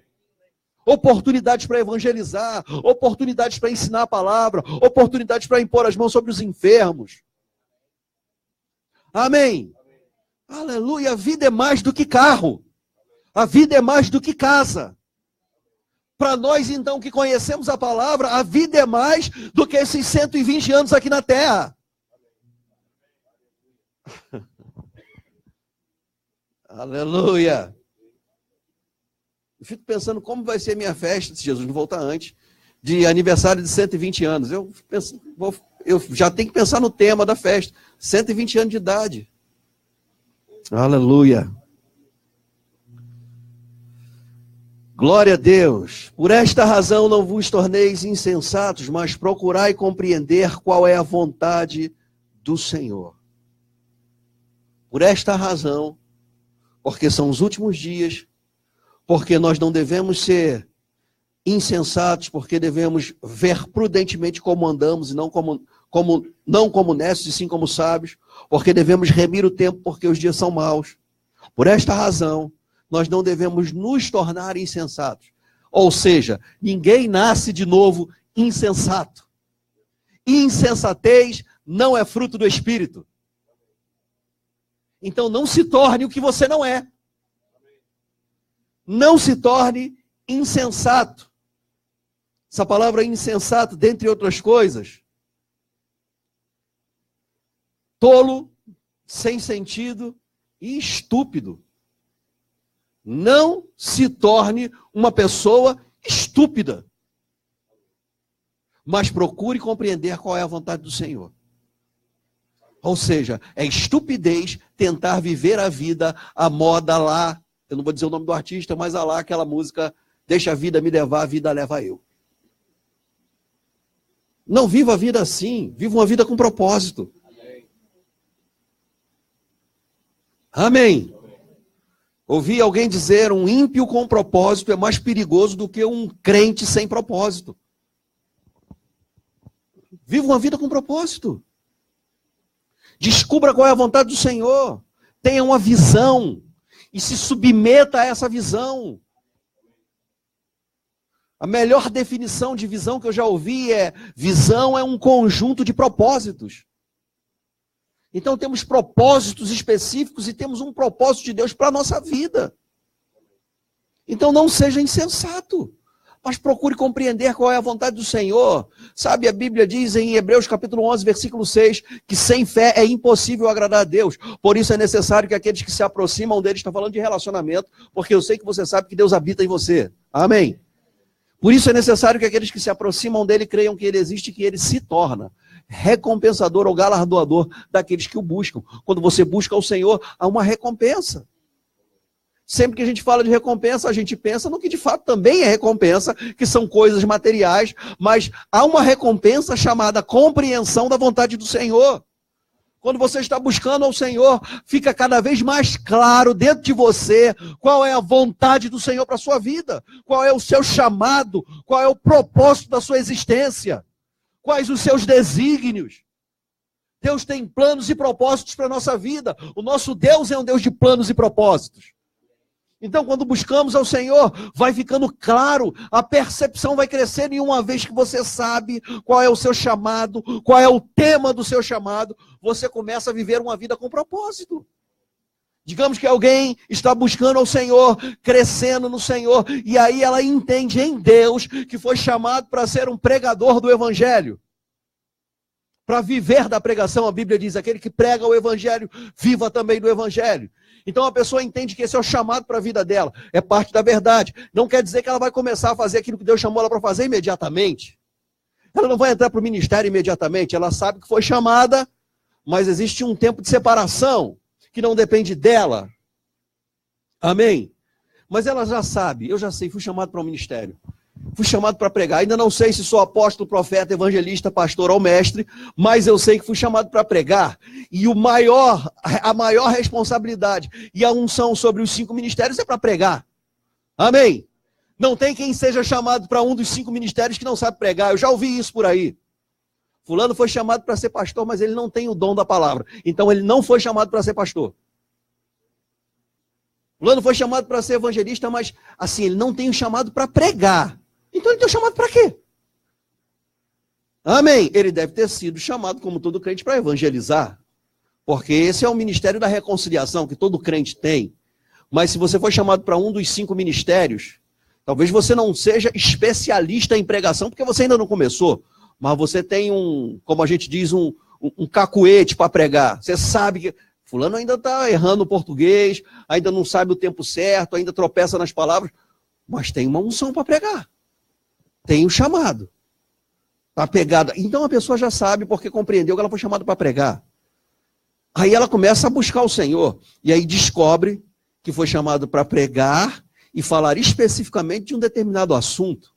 Speaker 1: Oportunidades para evangelizar. Oportunidades para ensinar a palavra. Oportunidades para impor as mãos sobre os enfermos. Amém. Aleluia. A vida é mais do que carro. A vida é mais do que casa. Para nós, então, que conhecemos a palavra, a vida é mais do que esses 120 anos aqui na terra. Aleluia. Eu fico pensando como vai ser minha festa, se Jesus não voltar antes, de aniversário de 120 anos. Eu já tenho que pensar no tema da festa. 120 anos de idade. Aleluia. Glória a Deus. Por esta razão não vos torneis insensatos, mas procurai compreender qual é a vontade do Senhor. Por esta razão, porque são os últimos dias, porque nós não devemos ser insensatos, porque devemos ver prudentemente como andamos e não como necios e sim como sábios, porque devemos remir o tempo, porque os dias são maus. Por esta razão, nós não devemos nos tornar insensatos. Ou seja, ninguém nasce de novo insensato. Insensatez não é fruto do Espírito. Então não se torne o que você não é. Não se torne insensato. Essa palavra insensato, dentre outras coisas, tolo, sem sentido e estúpido. Não se torne uma pessoa estúpida. Mas procure compreender qual é a vontade do Senhor. Ou seja, é estupidez tentar viver a vida à moda lá. Eu não vou dizer o nome do artista, mas lá aquela música, deixa a vida me levar, a vida leva eu. Não viva a vida assim. Viva uma vida com propósito. Amém. Ouvi alguém dizer, um ímpio com propósito é mais perigoso do que um crente sem propósito. Viva uma vida com propósito. Descubra qual é a vontade do Senhor. Tenha uma visão e se submeta a essa visão. A melhor definição de visão que eu já ouvi é: visão é um conjunto de propósitos. Então temos propósitos específicos e temos um propósito de Deus para a nossa vida. Então não seja insensato. mas procure compreender qual é a vontade do Senhor. Sabe, a Bíblia diz em Hebreus capítulo 11, versículo 6, que sem fé é impossível agradar a Deus. Por isso é necessário que aqueles que se aproximam dele, está falando de relacionamento, porque eu sei que você sabe que Deus habita em você. Amém? Por isso é necessário que aqueles que se aproximam dele creiam que ele existe e que ele se torna recompensador ou galardoador daqueles que o buscam. Quando você busca o Senhor, há uma recompensa. Sempre que a gente fala de recompensa, a gente pensa no que de fato também é recompensa, que são coisas materiais, mas há uma recompensa chamada compreensão da vontade do Senhor. Quando você está buscando ao Senhor, fica cada vez mais claro dentro de você qual é a vontade do Senhor para a sua vida, qual é o seu chamado, qual é o propósito da sua existência, quais os seus desígnios. Deus tem planos e propósitos para a nossa vida. O nosso Deus é um Deus de planos e propósitos. Então, quando buscamos ao Senhor, vai ficando claro, a percepção vai crescendo, e uma vez que você sabe qual é o seu chamado, qual é o tema do seu chamado, você começa a viver uma vida com propósito. Digamos que alguém está buscando ao Senhor, crescendo no Senhor, e aí ela entende em Deus que foi chamado para ser um pregador do Evangelho. Para viver da pregação, a Bíblia diz, aquele que prega o Evangelho, viva também do Evangelho. Então a pessoa entende que esse é o chamado para a vida dela, é parte da verdade. Não quer dizer que ela vai começar a fazer aquilo que Deus chamou ela para fazer imediatamente. Ela não vai entrar para o ministério imediatamente, ela sabe que foi chamada, mas existe um tempo de separação, que não depende dela. Amém? Mas ela já sabe, eu já sei, fui chamado para o ministério. Fui chamado para pregar, ainda não sei se sou apóstolo, profeta, evangelista, pastor ou mestre, mas eu sei que fui chamado para pregar. E a maior responsabilidade e a unção sobre os 5 ministérios é para pregar. Amém? Não tem quem seja chamado para um dos 5 ministérios que não sabe pregar. Eu já ouvi isso por aí. Fulano foi chamado para ser pastor, mas ele não tem o dom da palavra. Então ele não foi chamado para ser pastor. Fulano foi chamado para ser evangelista, mas assim, ele não tem o chamado para pregar. Então ele tem o chamado para quê? Amém? Ele deve ter sido chamado, como todo crente, para evangelizar. Porque esse é o ministério da reconciliação, que todo crente tem. Mas se você foi chamado para um dos 5 ministérios, talvez você não seja especialista em pregação, porque você ainda não começou. Mas você tem como a gente diz, um cacuete para pregar. Você sabe que fulano ainda está errando o português, ainda não sabe o tempo certo, ainda tropeça nas palavras, mas tem uma unção para pregar. Tem um chamado. Está pegada. Então a pessoa já sabe, porque compreendeu que ela foi chamada para pregar. Aí ela começa a buscar o Senhor. E aí descobre que foi chamado para pregar e falar especificamente de um determinado assunto.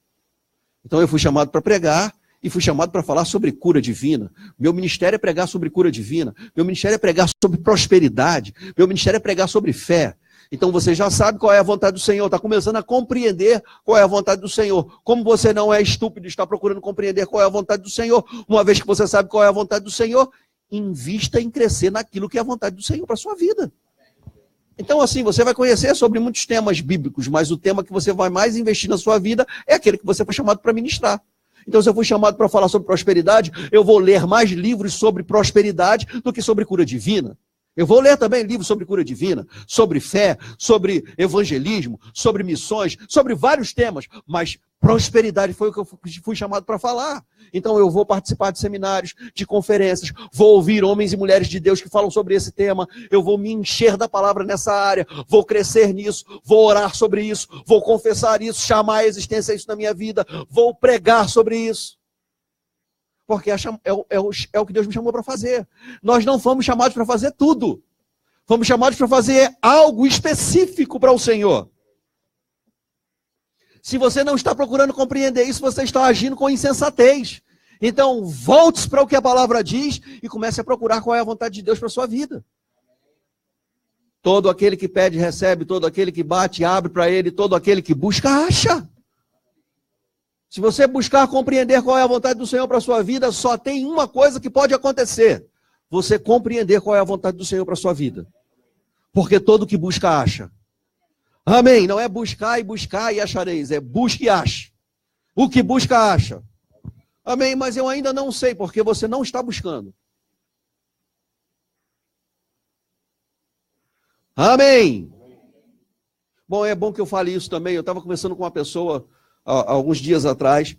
Speaker 1: Então eu fui chamado para pregar e fui chamado para falar sobre cura divina. Meu ministério é pregar sobre cura divina. Meu ministério é pregar sobre prosperidade. Meu ministério é pregar sobre fé. Então você já sabe qual é a vontade do Senhor, está começando a compreender qual é a vontade do Senhor. Como você não é estúpido, está procurando compreender qual é a vontade do Senhor, uma vez que você sabe qual é a vontade do Senhor, invista em crescer naquilo que é a vontade do Senhor para a sua vida. Então assim, você vai conhecer sobre muitos temas bíblicos, mas o tema que você vai mais investir na sua vida é aquele que você foi chamado para ministrar. Então se eu fui chamado para falar sobre prosperidade, eu vou ler mais livros sobre prosperidade do que sobre cura divina. Eu vou ler também livros sobre cura divina, sobre fé, sobre evangelismo, sobre missões, sobre vários temas, mas prosperidade foi o que eu fui chamado para falar. Então eu vou participar de seminários, de conferências, vou ouvir homens e mulheres de Deus que falam sobre esse tema, eu vou me encher da palavra nessa área, vou crescer nisso, vou orar sobre isso, vou confessar isso, chamar a existência isso na minha vida, vou pregar sobre isso. Porque é o que Deus me chamou para fazer. Nós não fomos chamados para fazer tudo. Fomos chamados para fazer algo específico para o Senhor. Se você não está procurando compreender isso, você está agindo com insensatez. Então, volte para o que a palavra diz e comece a procurar qual é a vontade de Deus para a sua vida. Todo aquele que pede, recebe. Todo aquele que bate, abre para ele. Todo aquele que busca, acha. Se você buscar compreender qual é a vontade do Senhor para a sua vida, só tem uma coisa que pode acontecer. Você compreender qual é a vontade do Senhor para a sua vida. Porque todo que busca, acha. Amém? Não é buscar e achareis. É busque e ache. O que busca, acha. Amém? Mas eu ainda não sei, porque você não está buscando. Amém? Bom, é bom que eu fale isso também. Eu estava conversando com uma pessoa há alguns dias atrás.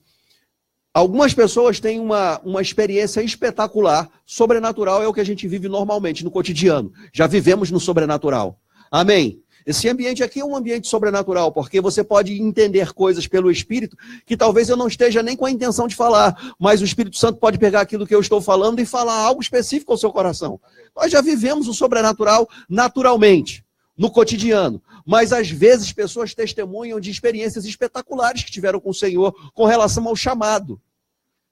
Speaker 1: Algumas pessoas têm uma experiência espetacular. Sobrenatural é o que a gente vive normalmente, no cotidiano. Já vivemos no sobrenatural. Amém? Esse ambiente aqui é um ambiente sobrenatural, porque você pode entender coisas pelo Espírito que talvez eu não esteja nem com a intenção de falar, mas o Espírito Santo pode pegar aquilo que eu estou falando e falar algo específico ao seu coração. Nós já vivemos o sobrenatural naturalmente, no cotidiano, mas às vezes pessoas testemunham de experiências espetaculares que tiveram com o Senhor com relação ao chamado.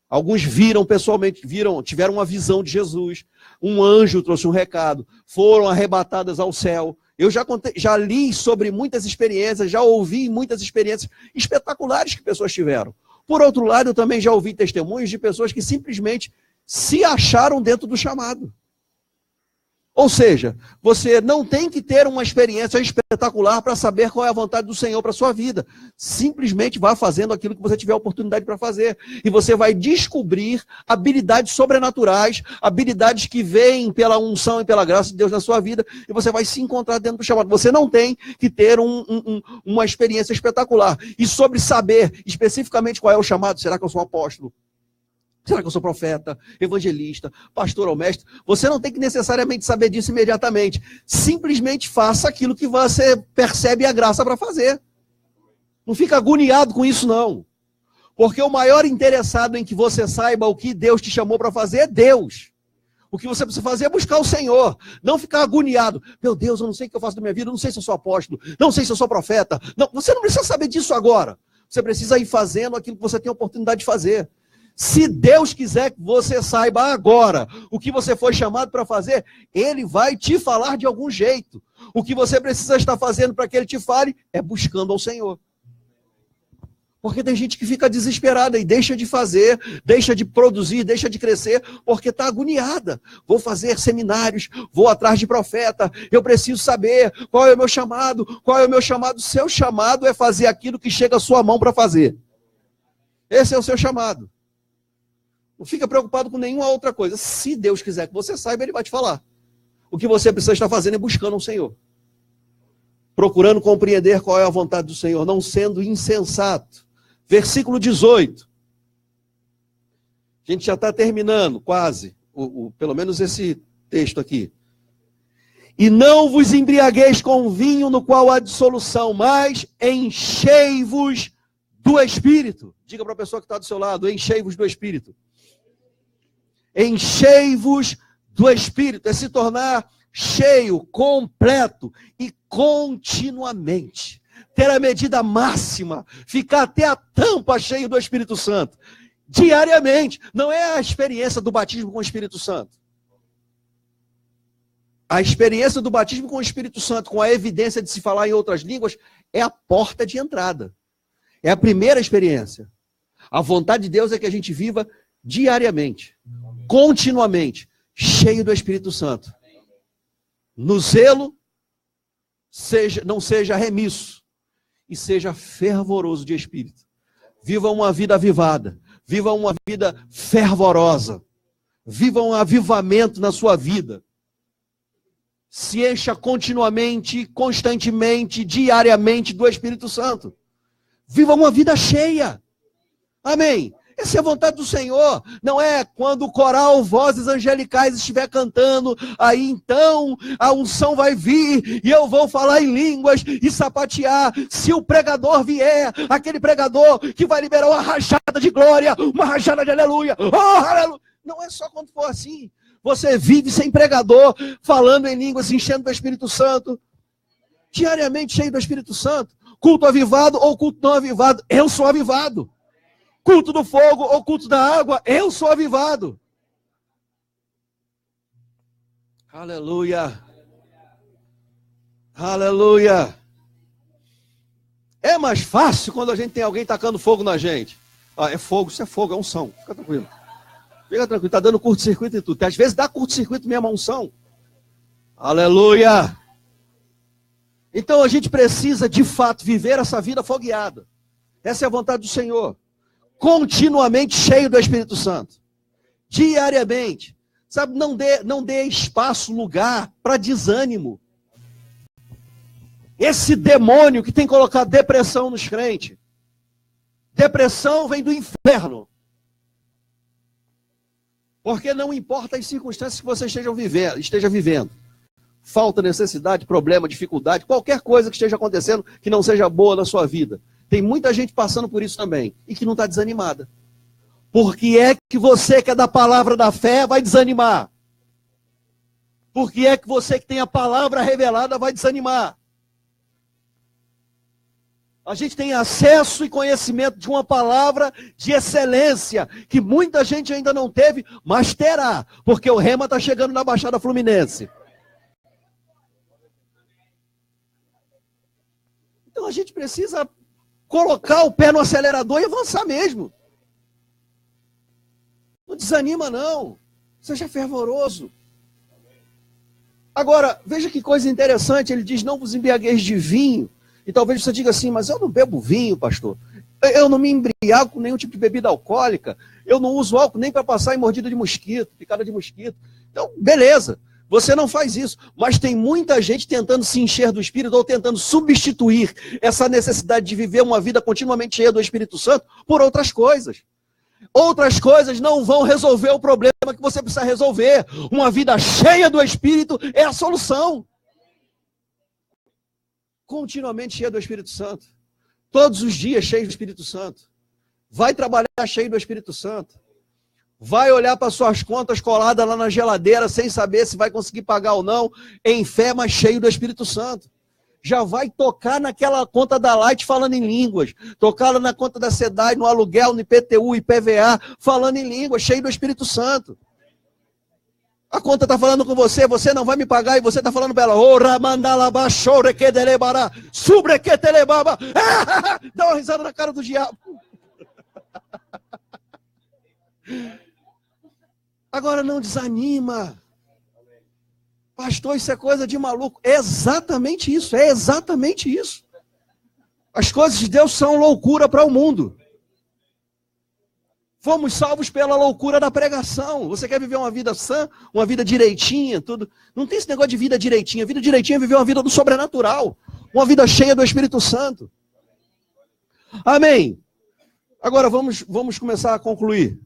Speaker 1: Alguns viram pessoalmente, tiveram uma visão de Jesus, um anjo trouxe um recado, foram arrebatadas ao céu. Eu já li sobre muitas experiências, já ouvi muitas experiências espetaculares que pessoas tiveram. Por outro lado, eu também já ouvi testemunhos de pessoas que simplesmente se acharam dentro do chamado. Ou seja, você não tem que ter uma experiência espetacular para saber qual é a vontade do Senhor para a sua vida. Simplesmente vá fazendo aquilo que você tiver oportunidade para fazer. E você vai descobrir habilidades sobrenaturais, habilidades que vêm pela unção e pela graça de Deus na sua vida, e você vai se encontrar dentro do chamado. Você não tem que ter uma experiência espetacular. E sobre saber especificamente qual é o chamado, será que eu sou um apóstolo? Será que eu sou profeta, evangelista, pastor ou mestre? Você não tem que necessariamente saber disso imediatamente. Simplesmente faça aquilo que você percebe a graça para fazer. Não fica agoniado com isso, não. Porque o maior interessado em que você saiba o que Deus te chamou para fazer é Deus. O que você precisa fazer é buscar o Senhor. Não ficar agoniado. Meu Deus, eu não sei o que eu faço da minha vida, eu não sei se eu sou apóstolo, não sei se eu sou profeta. Não, você não precisa saber disso agora. Você precisa ir fazendo aquilo que você tem a oportunidade de fazer. Se Deus quiser que você saiba agora o que você foi chamado para fazer, Ele vai te falar de algum jeito. O que você precisa estar fazendo para que Ele te fale é buscando ao Senhor. Porque tem gente que fica desesperada e deixa de fazer, deixa de produzir, deixa de crescer, porque está agoniada. Vou fazer seminários, vou atrás de profeta, eu preciso saber qual é o meu chamado, qual é o meu chamado. Seu chamado é fazer aquilo que chega à sua mão para fazer. Esse é o seu chamado. Não fica preocupado com nenhuma outra coisa. Se Deus quiser que você saiba, Ele vai te falar. O que você precisa estar fazendo é buscando o Senhor. Procurando compreender qual é a vontade do Senhor, não sendo insensato. Versículo 18. A gente já está terminando, quase. Pelo menos esse texto aqui. E não vos embriagueis com vinho no qual há dissolução, mas enchei-vos do Espírito. Diga para a pessoa que está do seu lado, enchei-vos do Espírito. Enchei-vos do Espírito, é se tornar cheio, completo e continuamente. Ter a medida máxima, ficar até a tampa cheio do Espírito Santo. Diariamente, não é a experiência do batismo com o Espírito Santo. A experiência do batismo com o Espírito Santo, com a evidência de se falar em outras línguas, é a porta de entrada. É a primeira experiência. A vontade de Deus é que a gente viva diariamente, continuamente, cheio do Espírito Santo. No zelo, não seja remisso e seja fervoroso de espírito. Viva uma vida avivada, viva uma vida fervorosa, viva um avivamento na sua vida. Se encha continuamente, constantemente, diariamente do Espírito Santo. Viva uma vida cheia. Amém. Essa é a vontade do Senhor. Não é quando o coral Vozes Angelicais estiver cantando, aí então a unção vai vir e eu vou falar em línguas e sapatear. Se o pregador vier, aquele pregador que vai liberar uma rajada de glória, uma rajada de aleluia. Oh, aleluia. Não é só quando for assim. Você vive sem pregador, falando em línguas, enchendo do Espírito Santo. Diariamente cheio do Espírito Santo. Culto avivado ou culto não avivado, eu sou avivado. Culto do fogo ou culto da água, eu sou avivado. Aleluia. Aleluia. É mais fácil quando a gente tem alguém tacando fogo na gente. Ah, é fogo, isso é fogo, é unção. Fica tranquilo. Fica tranquilo, está dando curto-circuito e tudo. Às vezes dá curto-circuito mesmo a unção. Aleluia. Então a gente precisa, de fato, viver essa vida fogueada. Essa é a vontade do Senhor. Continuamente cheio do Espírito Santo. Diariamente. Sabe, não dê espaço, lugar para desânimo. Esse demônio que tem colocado depressão nos crentes. Depressão vem do inferno. Porque não importa as circunstâncias que você esteja vivendo. Falta, necessidade, problema, dificuldade, qualquer coisa que esteja acontecendo que não seja boa na sua vida. Tem muita gente passando por isso também e que não está desanimada. Porque é que você que é da palavra da fé vai desanimar? Porque é que você que tem a palavra revelada vai desanimar? A gente tem acesso e conhecimento de uma palavra de excelência, que muita gente ainda não teve, mas terá, porque o Rema está chegando na Baixada Fluminense. Então a gente precisa colocar o pé no acelerador e avançar mesmo. Não desanima não, seja fervoroso. Agora, veja que coisa interessante, ele diz, não vos embriagueis de vinho. E talvez você diga assim, mas eu não bebo vinho, pastor. Eu não me embriago com nenhum tipo de bebida alcoólica. Eu não uso álcool nem para passar em mordida de mosquito, picada de mosquito. Então, beleza, você não faz isso. Mas tem muita gente tentando se encher do Espírito ou tentando substituir essa necessidade de viver uma vida continuamente cheia do Espírito Santo por outras coisas. Outras coisas não vão resolver o problema que você precisa resolver. Uma vida cheia do Espírito é a solução. Continuamente cheia do Espírito Santo. Todos os dias cheio do Espírito Santo. Vai trabalhar cheio do Espírito Santo. Vai olhar para suas contas coladas lá na geladeira sem saber se vai conseguir pagar ou não, em fé, mas cheio do Espírito Santo. Já vai tocar naquela conta da Light falando em línguas. Tocar na conta da SEDAI, no aluguel, no IPTU, IPVA, falando em línguas, cheio do Espírito Santo. A conta está falando com você, você não vai me pagar, e você está falando para ela, dá uma risada na cara do diabo. Agora não desanima. Pastor, isso é coisa de maluco. É exatamente isso, é exatamente isso. As coisas de Deus são loucura para o mundo. Fomos salvos pela loucura da pregação. Você quer viver uma vida sã, uma vida direitinha, tudo. Não tem esse negócio de vida direitinha. Vida direitinha é viver uma vida do sobrenatural. Uma vida cheia do Espírito Santo. Amém. Agora vamos começar a concluir.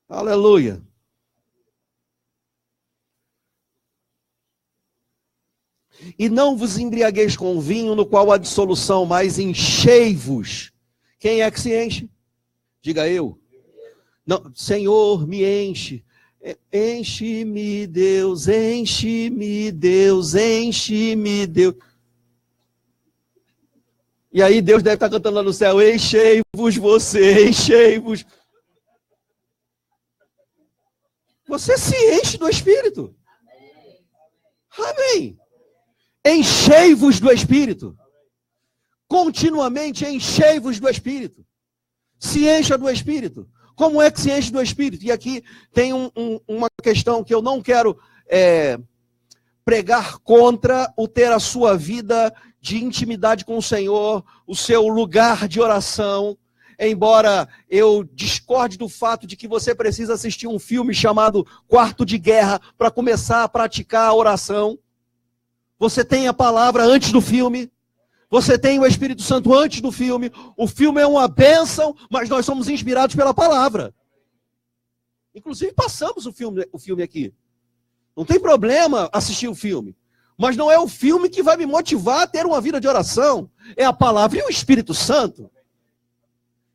Speaker 1: Aleluia. E não vos embriagueis com vinho, no qual há dissolução, mas enchei-vos. Quem é que se enche? Diga eu. Não, Senhor, me enche. Enche-me, Deus, enche-me, Deus, enche-me, Deus. E aí Deus deve estar cantando lá no céu, enchei-vos você, enchei-vos. Você se enche do Espírito. Amém. Enchei-vos do Espírito. Continuamente enchei-vos do Espírito. Se encha do Espírito. Como é que se enche do Espírito? E aqui tem uma questão que eu não quero pregar contra o ter a sua vida de intimidade com o Senhor, o seu lugar de oração, embora eu discorde do fato de que você precisa assistir um filme chamado Quarto de Guerra para começar a praticar a oração. Você tem a palavra antes do filme. Você tem o Espírito Santo antes do filme. O filme é uma bênção, mas nós somos inspirados pela palavra. Inclusive passamos o filme aqui. Não tem problema assistir o filme. Mas não é o filme que vai me motivar a ter uma vida de oração. É a palavra e o Espírito Santo.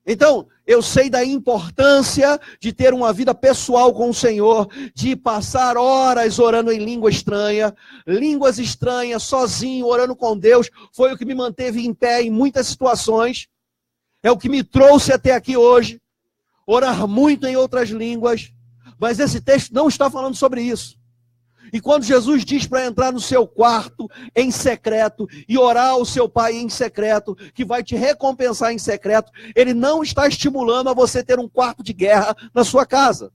Speaker 1: Então, eu sei da importância de ter uma vida pessoal com o Senhor, de passar horas orando em língua estranha, línguas estranhas, sozinho, orando com Deus, foi o que me manteve em pé em muitas situações, é o que me trouxe até aqui hoje, orar muito em outras línguas, mas esse texto não está falando sobre isso. E quando Jesus diz para entrar no seu quarto em secreto e orar ao seu Pai em secreto, que vai te recompensar em secreto, ele não está estimulando a você ter um quarto de guerra na sua casa.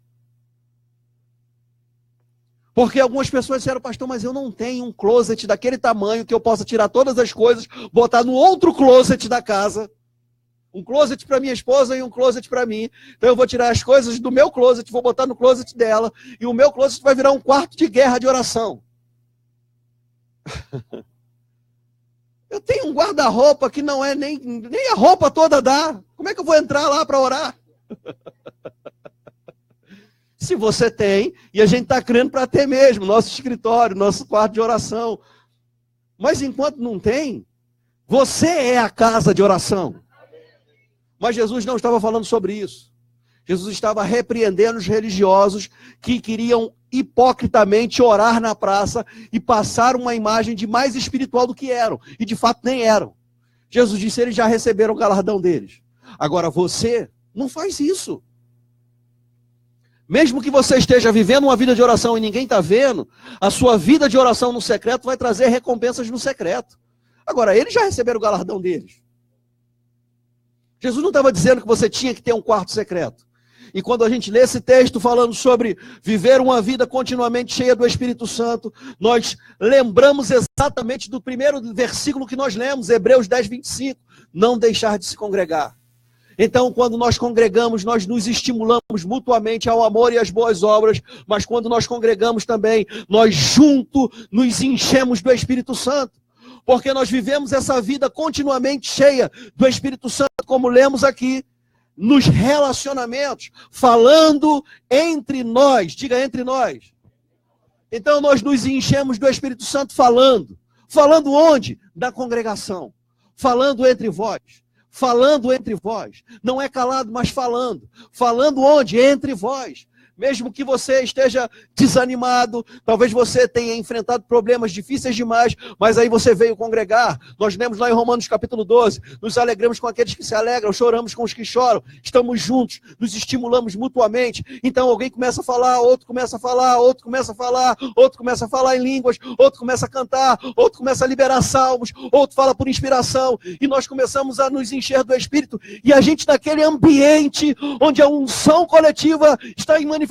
Speaker 1: Porque algumas pessoas disseram, pastor, mas eu não tenho um closet daquele tamanho que eu possa tirar todas as coisas, botar no outro closet da casa. Um closet para minha esposa e um closet para mim. Então eu vou tirar as coisas do meu closet, vou botar no closet dela, e o meu closet vai virar um quarto de guerra de oração. Eu tenho um guarda-roupa que não é nem a roupa toda dá. Como é que eu vou entrar lá para orar? Se você tem, e a gente está crendo para ter mesmo, nosso escritório, nosso quarto de oração. Mas enquanto não tem, você é a casa de oração. Mas Jesus não estava falando sobre isso. Jesus estava repreendendo os religiosos que queriam hipocritamente orar na praça e passar uma imagem de mais espiritual do que eram. E de fato nem eram. Jesus disse, eles já receberam o galardão deles. Agora você não faz isso. Mesmo que você esteja vivendo uma vida de oração e ninguém está vendo, a sua vida de oração no secreto vai trazer recompensas no secreto. Agora, eles já receberam o galardão deles. Jesus não estava dizendo que você tinha que ter um quarto secreto. E quando a gente lê esse texto falando sobre viver uma vida continuamente cheia do Espírito Santo, nós lembramos exatamente do primeiro versículo que nós lemos, Hebreus 10, 25, não deixar de se congregar. Então, quando nós congregamos, nós nos estimulamos mutuamente ao amor e às boas obras, mas quando nós congregamos também, nós juntos nos enchemos do Espírito Santo, porque nós vivemos essa vida continuamente cheia do Espírito Santo, como lemos aqui, nos relacionamentos, falando entre nós, diga entre nós. Então, nós nos enchemos do Espírito Santo falando. Falando onde? Na congregação. Falando entre vós. Falando entre vós, não é calado, mas falando. Falando onde? Entre vós. Mesmo que você esteja desanimado, talvez você tenha enfrentado problemas difíceis demais, mas aí você veio congregar. Nós lemos lá em Romanos capítulo 12, nos alegramos com aqueles que se alegram, choramos com os que choram, estamos juntos, nos estimulamos mutuamente. Então alguém começa a falar, outro começa a falar, outro começa a falar, outro começa a falar em línguas, outro começa a cantar, outro começa a liberar salmos, outro fala por inspiração, e nós começamos a nos encher do Espírito, e a gente naquele ambiente onde a unção coletiva está em manifestação,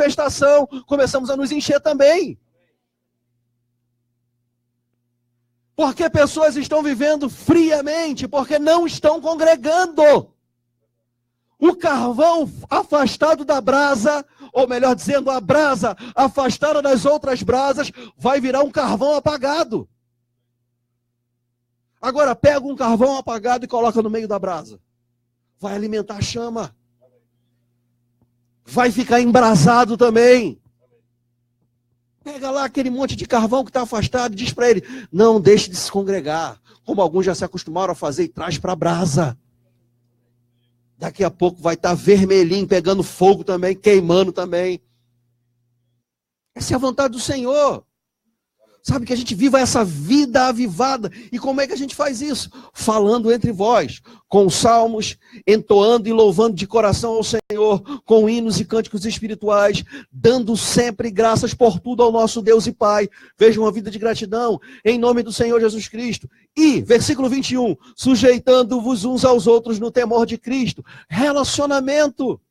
Speaker 1: começamos a nos encher também. Porque pessoas estão vivendo friamente, porque não estão congregando. O carvão afastado da brasa, ou melhor dizendo, a brasa afastada das outras brasas, vai virar um carvão apagado. Agora pega um carvão apagado e coloca no meio da brasa. Vai alimentar a chama. Vai ficar embrasado também. Pega lá aquele monte de carvão que está afastado e diz para ele, não deixe de se congregar, como alguns já se acostumaram a fazer, e traz para a brasa. Daqui a pouco vai estar vermelhinho, pegando fogo também, queimando também. Essa é a vontade do Senhor. Sabe, que a gente viva essa vida avivada. E como é que a gente faz isso? Falando entre vós, com salmos, entoando e louvando de coração ao Senhor, com hinos e cânticos espirituais, dando sempre graças por tudo ao nosso Deus e Pai. Veja uma vida de gratidão, em nome do Senhor Jesus Cristo. E, versículo 21, sujeitando-vos uns aos outros no temor de Cristo. Relacionamento.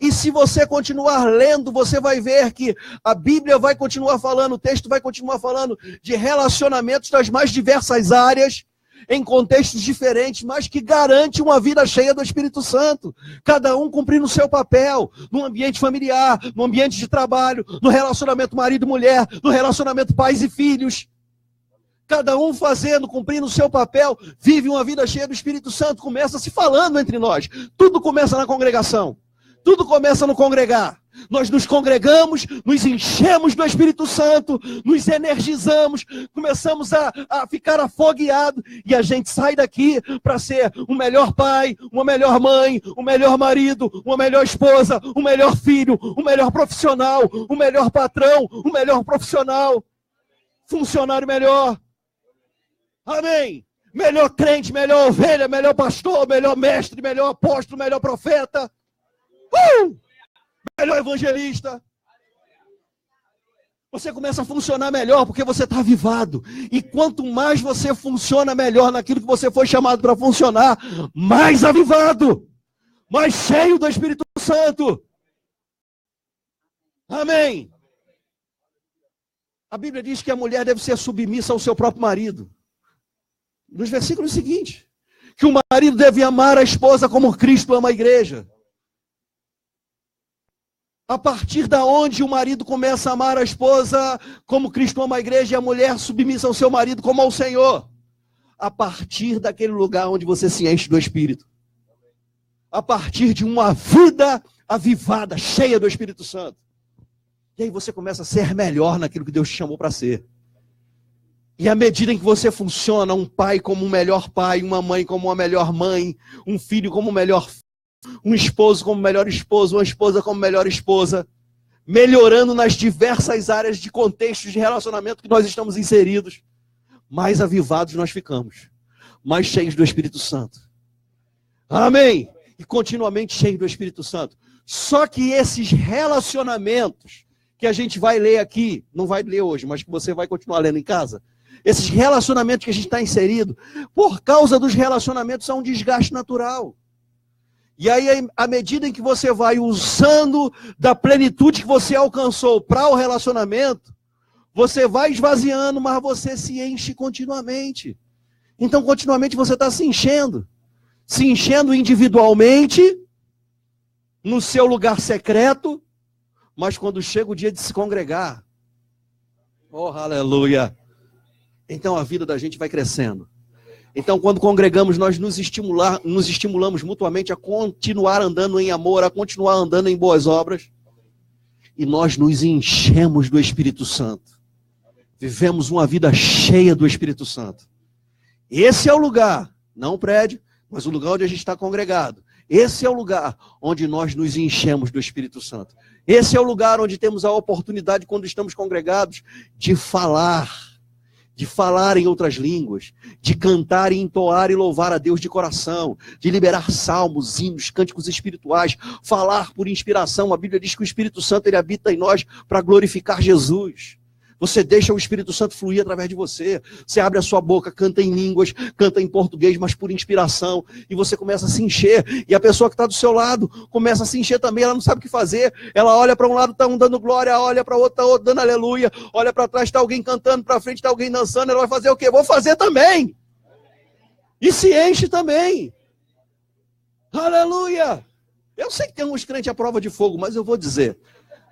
Speaker 1: E se você continuar lendo, você vai ver que a Bíblia vai continuar falando, o texto vai continuar falando de relacionamentos das mais diversas áreas, em contextos diferentes, mas que garante uma vida cheia do Espírito Santo. Cada um cumprindo o seu papel, no ambiente familiar, no ambiente de trabalho, no relacionamento marido e mulher, no relacionamento pais e filhos. Cada um fazendo, cumprindo o seu papel, vive uma vida cheia do Espírito Santo. Começa se falando entre nós. Tudo começa na congregação. Tudo começa no congregar. Nós nos congregamos, nos enchemos do Espírito Santo, nos energizamos, começamos a ficar afogueado e a gente sai daqui para ser o melhor pai, uma melhor mãe, o melhor marido, uma melhor esposa, o melhor filho, o melhor profissional, o melhor patrão, o melhor profissional, funcionário melhor. Amém. Melhor crente, melhor ovelha, melhor pastor, melhor mestre, melhor apóstolo, melhor profeta. Melhor evangelista. Você começa a funcionar melhor porque você está avivado. E quanto mais você funciona melhor naquilo que você foi chamado para funcionar, mais avivado, mais cheio do Espírito Santo. Amém. A Bíblia diz que a mulher deve ser submissa ao seu próprio marido. Nos versículos seguintes, que o marido deve amar a esposa como Cristo ama a igreja. A partir da onde o marido começa a amar a esposa como Cristo ama a igreja e a mulher submissa ao seu marido como ao Senhor. a partir daquele lugar onde você se enche do Espírito. A partir de uma vida avivada, cheia do Espírito Santo. E aí você começa a ser melhor naquilo que Deus te chamou para ser. E à medida em que você funciona, um pai como um melhor pai, uma mãe como uma melhor mãe, um filho como um melhor filho, um esposo como melhor esposo, uma esposa como melhor esposa, melhorando nas diversas áreas de contextos de relacionamento que nós estamos inseridos, mais avivados nós ficamos, mais cheios do Espírito Santo. Amém? E continuamente cheios do Espírito Santo. Só que esses relacionamentos que a gente vai ler aqui, não vai ler hoje, mas que você vai continuar lendo em casa, esses relacionamentos que a gente está inserido, por causa dos relacionamentos, há um desgaste natural. E aí, à medida em que você vai usando da plenitude que você alcançou para o relacionamento, você vai esvaziando, mas você se enche continuamente. Então, continuamente você está se enchendo individualmente, no seu lugar secreto, mas quando chega o dia de se congregar, oh, aleluia, então a vida da gente vai crescendo. Então, quando congregamos, nós nos estimulamos mutuamente a continuar andando em amor, a continuar andando em boas obras. E nós nos enchemos do Espírito Santo. Vivemos uma vida cheia do Espírito Santo. Esse é o lugar, não o prédio, mas o lugar onde a gente está congregado. Esse é o lugar onde nós nos enchemos do Espírito Santo. Esse é o lugar onde temos a oportunidade, quando estamos congregados, de falar em outras línguas, de cantar e entoar e louvar a Deus de coração, de liberar salmos, hinos, cânticos espirituais, falar por inspiração. A Bíblia diz que o Espírito Santo ele habita em nós para glorificar Jesus. Você deixa o Espírito Santo fluir através de você. Você abre a sua boca, canta em línguas, canta em português, mas por inspiração. E você começa a se encher. E a pessoa que está do seu lado começa a se encher também. Ela não sabe o que fazer. Ela olha para um lado, está um dando glória. Olha para o outro, está outro dando aleluia. Olha para trás, está alguém cantando. Para frente está alguém dançando. Ela vai fazer o quê? Vou fazer também. E se enche também. Aleluia. Eu sei que tem uns crentes à prova de fogo, mas eu vou dizer.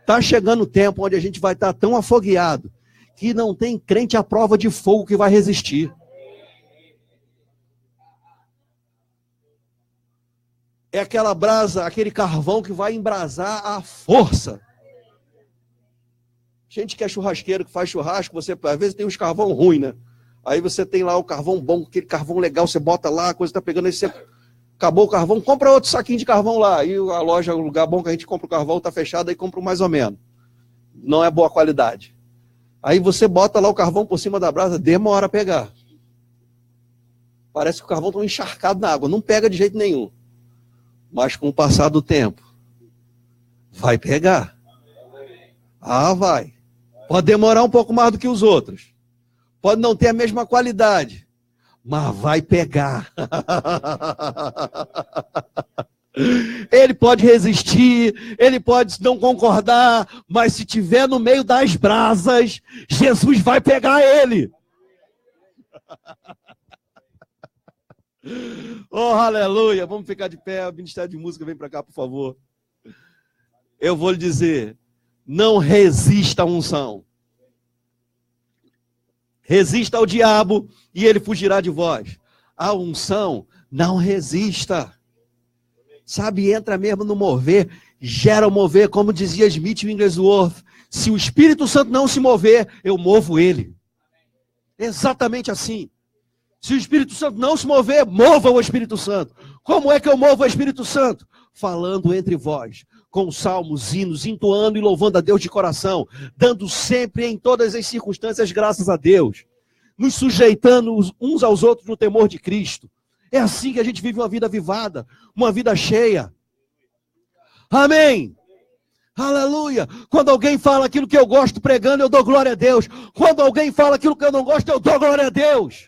Speaker 1: Está chegando o tempo onde a gente vai estar tão afogueado que não tem crente à prova de fogo que vai resistir. É aquela brasa, aquele carvão que vai embrasar à força. Gente que é churrasqueiro, que faz churrasco, você às vezes tem uns carvão ruim, né? Aí você tem lá o carvão bom, aquele carvão legal, você bota lá, a coisa está pegando, aí você acabou o carvão, compra outro saquinho de carvão lá. E a loja, o lugar bom que a gente compra o carvão, está fechado, aí compra mais ou menos. Não é boa qualidade. Aí você bota lá o carvão por cima da brasa, demora a pegar. Parece que o carvão está encharcado na água, não pega de jeito nenhum. Mas com o passar do tempo, vai pegar. Ah, vai. Pode demorar um pouco mais do que os outros. Pode não ter a mesma qualidade, mas vai pegar. Ele pode resistir, ele pode não concordar, mas se tiver no meio das brasas, Jesus vai pegar ele. Oh, aleluia. Vamos ficar de pé, o Ministério de Música vem para cá, por favor. Eu vou lhe dizer, não resista à unção. Resista ao diabo e ele fugirá de vós. A unção, não resista. Sabe, entra mesmo no mover, gera o mover, como dizia Smith Wigglesworth. Se o Espírito Santo não se mover, eu movo ele. Exatamente assim. Se o Espírito Santo não se mover, mova o Espírito Santo. Como é que eu movo o Espírito Santo? Falando entre vós, com salmos, hinos, entoando e louvando a Deus de coração, dando sempre em todas as circunstâncias graças a Deus, nos sujeitando uns aos outros no temor de Cristo. É assim que a gente vive uma vida avivada, uma vida cheia. Amém. Aleluia. Quando alguém fala aquilo que eu gosto pregando, eu dou glória a Deus. Quando alguém fala aquilo que eu não gosto, eu dou glória a Deus.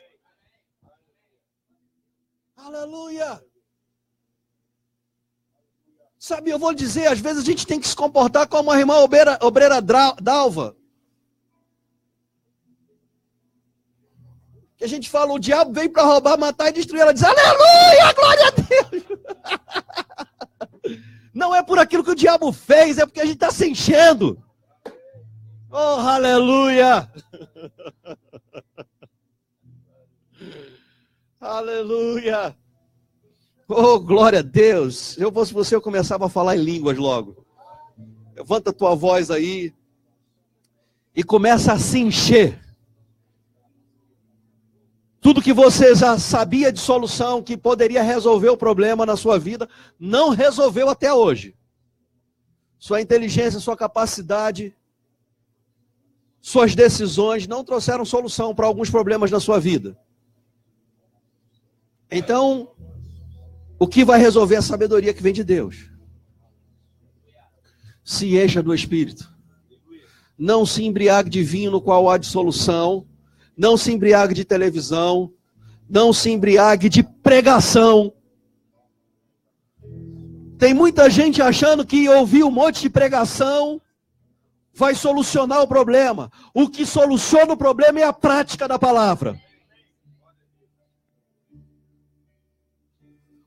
Speaker 1: Aleluia. Sabe, eu vou dizer, às vezes a gente tem que se comportar como a irmã obreira Dalva. Que a gente fala, o diabo veio para roubar, matar e destruir. Ela diz, aleluia, glória a Deus. Não é por aquilo que o diabo fez, é porque a gente está se enchendo. Oh, aleluia. Aleluia. Oh, glória a Deus. Se eu fosse você, eu começava a falar em línguas logo. Levanta a tua voz aí e começa a se encher. Tudo que você já sabia de solução, que poderia resolver o problema na sua vida, não resolveu até hoje. Sua inteligência, sua capacidade, suas decisões não trouxeram solução para alguns problemas na sua vida. Então, o que vai resolver é a sabedoria que vem de Deus. Se encha do Espírito. Não se embriague de vinho no qual há dissolução. Não se embriague de televisão. Não se embriague de pregação. Tem muita gente achando que ouvir um monte de pregação vai solucionar o problema. O que soluciona o problema é a prática da palavra.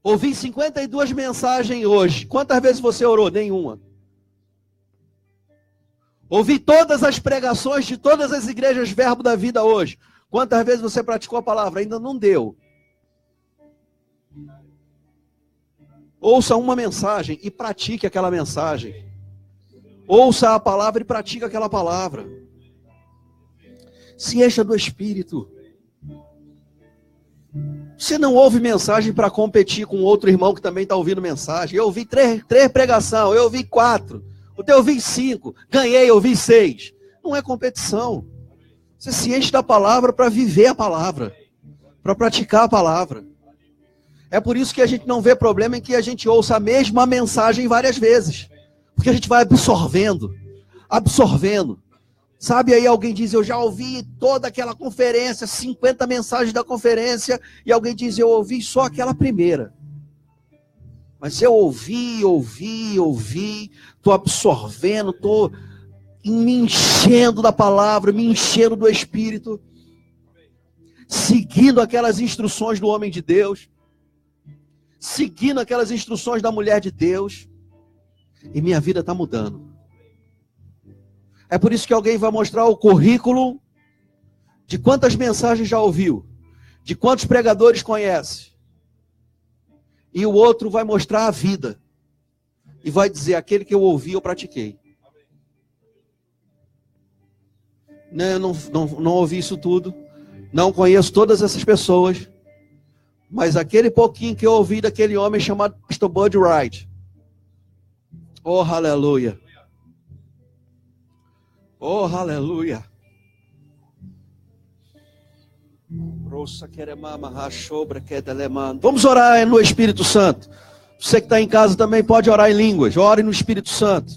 Speaker 1: Ouvi 52 mensagens hoje. Quantas vezes você orou? Nenhuma. Ouvi todas as pregações de todas as igrejas Verbo da Vida hoje. Quantas vezes você praticou a palavra? Ainda não deu. Ouça uma mensagem e pratique aquela mensagem. Ouça a palavra e pratique aquela palavra. Se encha do Espírito. Você não ouve mensagem para competir com outro irmão que também está ouvindo mensagem. Eu ouvi três pregações, eu ouvi 4. Eu ouvi 5. Ganhei, eu ouvi 6. Não é competição. Você se enche da palavra para viver a palavra. Para praticar a palavra. É por isso que a gente não vê problema em que a gente ouça a mesma mensagem várias vezes. Porque a gente vai absorvendo. Sabe, aí alguém diz, eu já ouvi toda aquela conferência, 50 mensagens da conferência, e alguém diz, eu ouvi só aquela primeira. Mas eu ouvi, estou absorvendo, estou me enchendo da palavra, me enchendo do Espírito, seguindo aquelas instruções do homem de Deus, seguindo aquelas instruções da mulher de Deus, e minha vida está mudando. É por isso que alguém vai mostrar o currículo de quantas mensagens já ouviu, de quantos pregadores conhece. E o outro vai mostrar a vida. E vai dizer, aquele que eu ouvi, eu pratiquei. Eu não ouvi isso tudo. Não conheço todas essas pessoas. Mas aquele pouquinho que eu ouvi daquele homem chamado Pastor Bud Wright. Oh, aleluia. Oh, aleluia. Vamos orar no Espírito Santo. Você que está em casa também pode orar em línguas. Ore no Espírito Santo.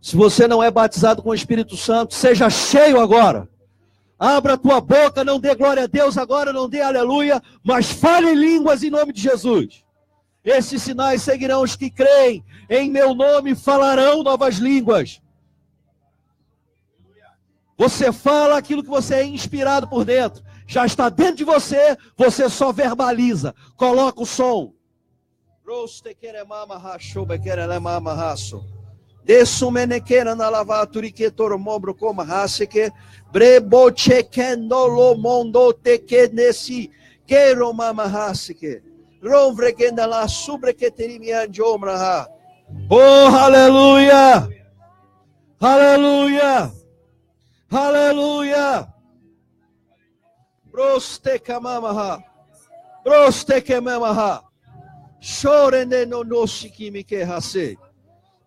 Speaker 1: Se você não é batizado com o Espírito Santo, seja cheio agora. Abra a tua boca, não dê glória a Deus agora, não dê aleluia, mas fale em línguas em nome de Jesus. Esses sinais seguirão os que creem. Em meu nome falarão novas línguas. Você fala aquilo que você é inspirado por dentro. Já está dentro de você, você só verbaliza. Coloca o som. Oh, aleluia! Aleluia! Aleluia! Brostekamaha. Brostekamaha. Chorene no noshikimi que hase.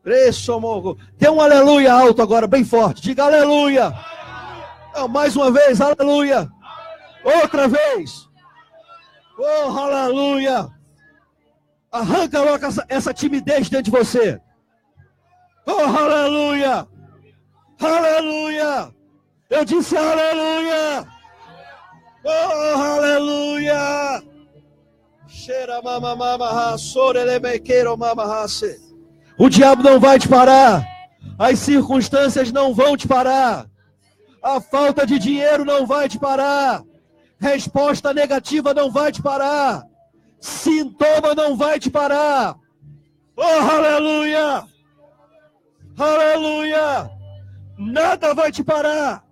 Speaker 1: Presomogo. Dê um aleluia alto agora, bem forte. Diga aleluia. Não, mais uma vez, aleluia. Outra vez. Oh, aleluia. Arranca logo essa timidez dentro de você. Oh, aleluia. Aleluia. Eu disse aleluia. Oh, aleluia. O diabo não vai te parar. As circunstâncias não vão te parar. A falta de dinheiro não vai te parar. Resposta negativa não vai te parar. Sintoma não vai te parar. Oh, aleluia. Aleluia. Nada vai te parar.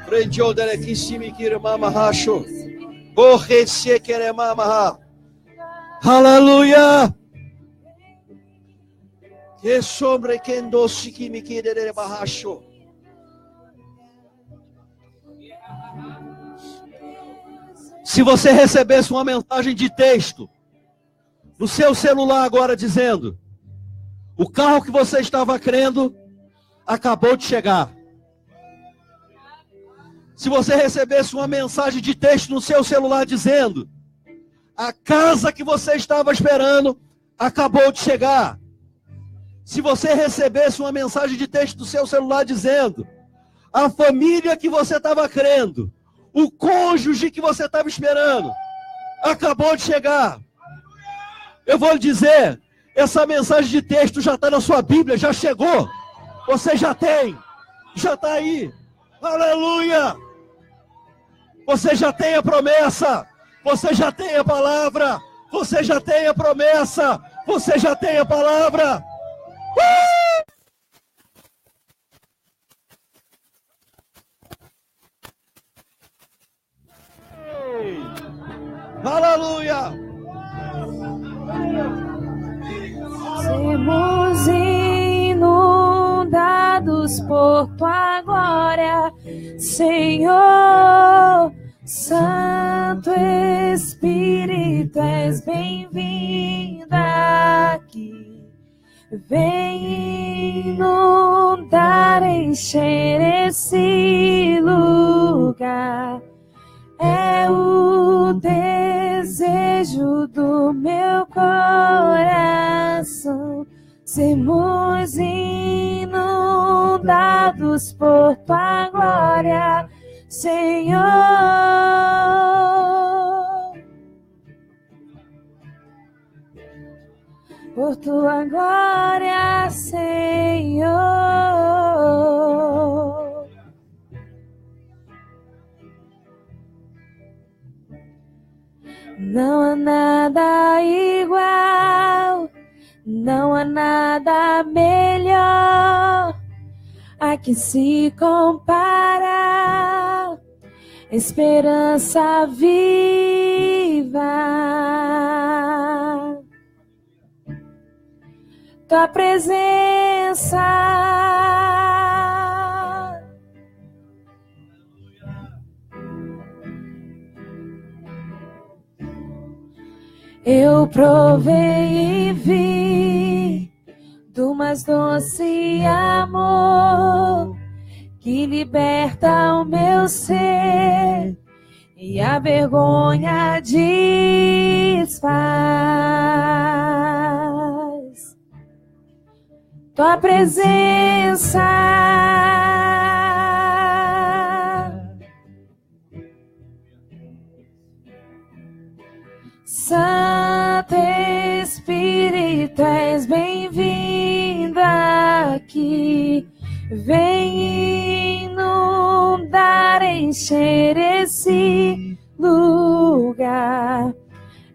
Speaker 1: Prendio dele que se me queira mamahacho. Corre se querer mamaha. Aleluia. Que sobre quem doce que me querer mamahacho. Se você recebesse uma mensagem de texto no seu celular agora dizendo: o carro que você estava crendo acabou de chegar. Se você recebesse uma mensagem de texto no seu celular dizendo: a casa que você estava esperando acabou de chegar. Se você recebesse uma mensagem de texto do seu celular dizendo: a família que você estava crendo, o cônjuge que você estava esperando, acabou de chegar. Eu vou lhe dizer, essa mensagem de texto já está na sua Bíblia, já chegou. Você já tem, já está aí. Aleluia! Você já tem a promessa, você já tem a palavra, você já tem a promessa, você já tem a palavra. Aleluia!
Speaker 2: Sermos inundados por tua glória, Senhor. Santo Espírito, és bem-vindo aqui. Vem inundar, encher esse lugar. É o desejo do meu coração. Sermos inundados por tua glória, Senhor. Por tua glória, Senhor. Não há nada igual, não há nada melhor a que se compara. Esperança viva, tua presença. Eu provei e vi do mais doce amor que liberta o meu ser e a vergonha desfaz. Tua presença, Santo Espírito, és bem-vindo aqui. Vem inundar, encher esse lugar.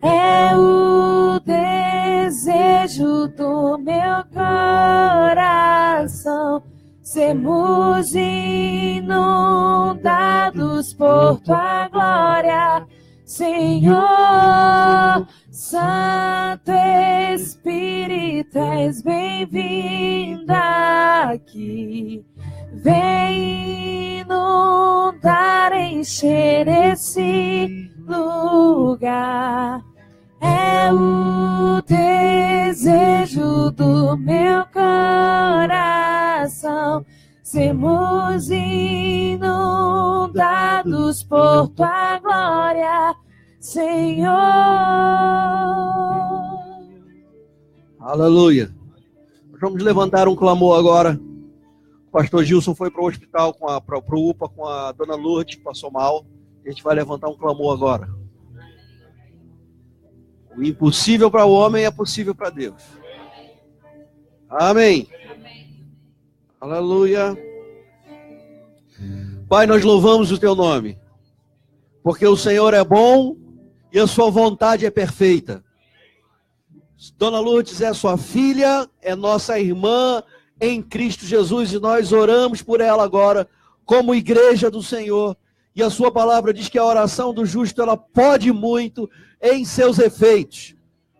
Speaker 2: É o desejo do meu coração. Sermos inundados por tua glória, Senhor. Santo Espírito, és bem-vindo aqui. Vem inundar, encher esse lugar. É o desejo do meu coração. Sermos inundados por tua glória, Senhor.
Speaker 1: Aleluia. Vamos levantar um clamor agora. O pastor Gilson foi para o hospital, para o UPA com a dona Lourdes, que passou mal. A gente vai levantar um clamor agora. O impossível para o homem é possível para Deus. Amém. Aleluia. Pai, nós louvamos o teu nome, porque o Senhor é bom e a sua vontade é perfeita. Dona Lourdes é sua filha, é nossa irmã em Cristo Jesus, e nós oramos por ela agora como igreja do Senhor. E a sua palavra diz que a oração do justo, ela pode muito em seus efeitos.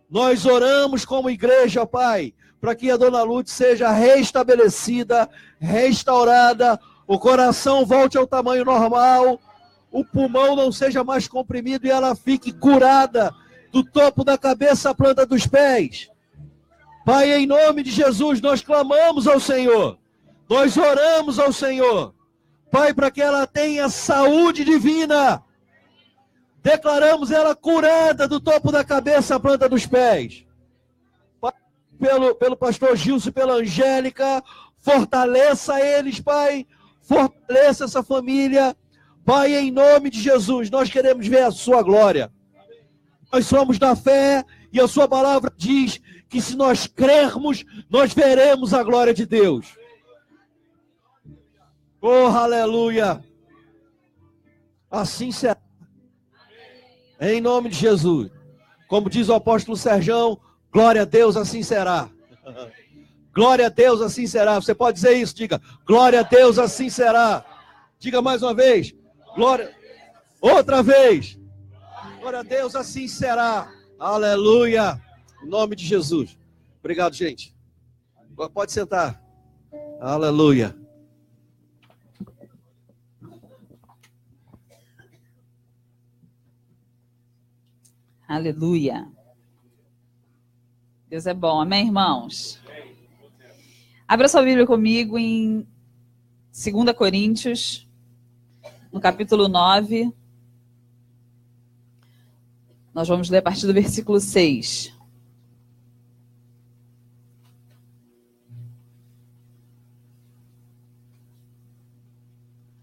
Speaker 1: Nós oramos como igreja, Pai, para que a Dona Lourdes seja restabelecida, restaurada, o coração volte ao tamanho normal, o pulmão não seja mais comprimido e ela fique curada do topo da cabeça à planta dos pés. Pai, em nome de Jesus, nós clamamos ao Senhor, nós oramos ao Senhor, Pai, para que ela tenha saúde divina. Declaramos ela curada do topo da cabeça à planta dos pés. Pai, pelo pastor Gilson e pela Angélica, fortaleça eles, Pai, fortaleça essa família. Pai, em nome de Jesus, nós queremos ver a sua glória. Nós somos da fé e a sua palavra diz que se nós crermos, nós veremos a glória de Deus. Oh, aleluia! Assim será. Em nome de Jesus. Como diz o apóstolo Serjão, glória a Deus, assim será. Glória a Deus, assim será. Você pode dizer isso, diga, glória a Deus, assim será. Diga mais uma vez, glória. Outra vez. Glória a Deus, assim será. Aleluia. Em nome de Jesus. Obrigado, gente. Pode sentar. Aleluia.
Speaker 3: Aleluia. Deus é bom. Amém, irmãos? Abra sua Bíblia comigo em 2 Coríntios, no capítulo 9. Nós vamos ler a partir do versículo 6.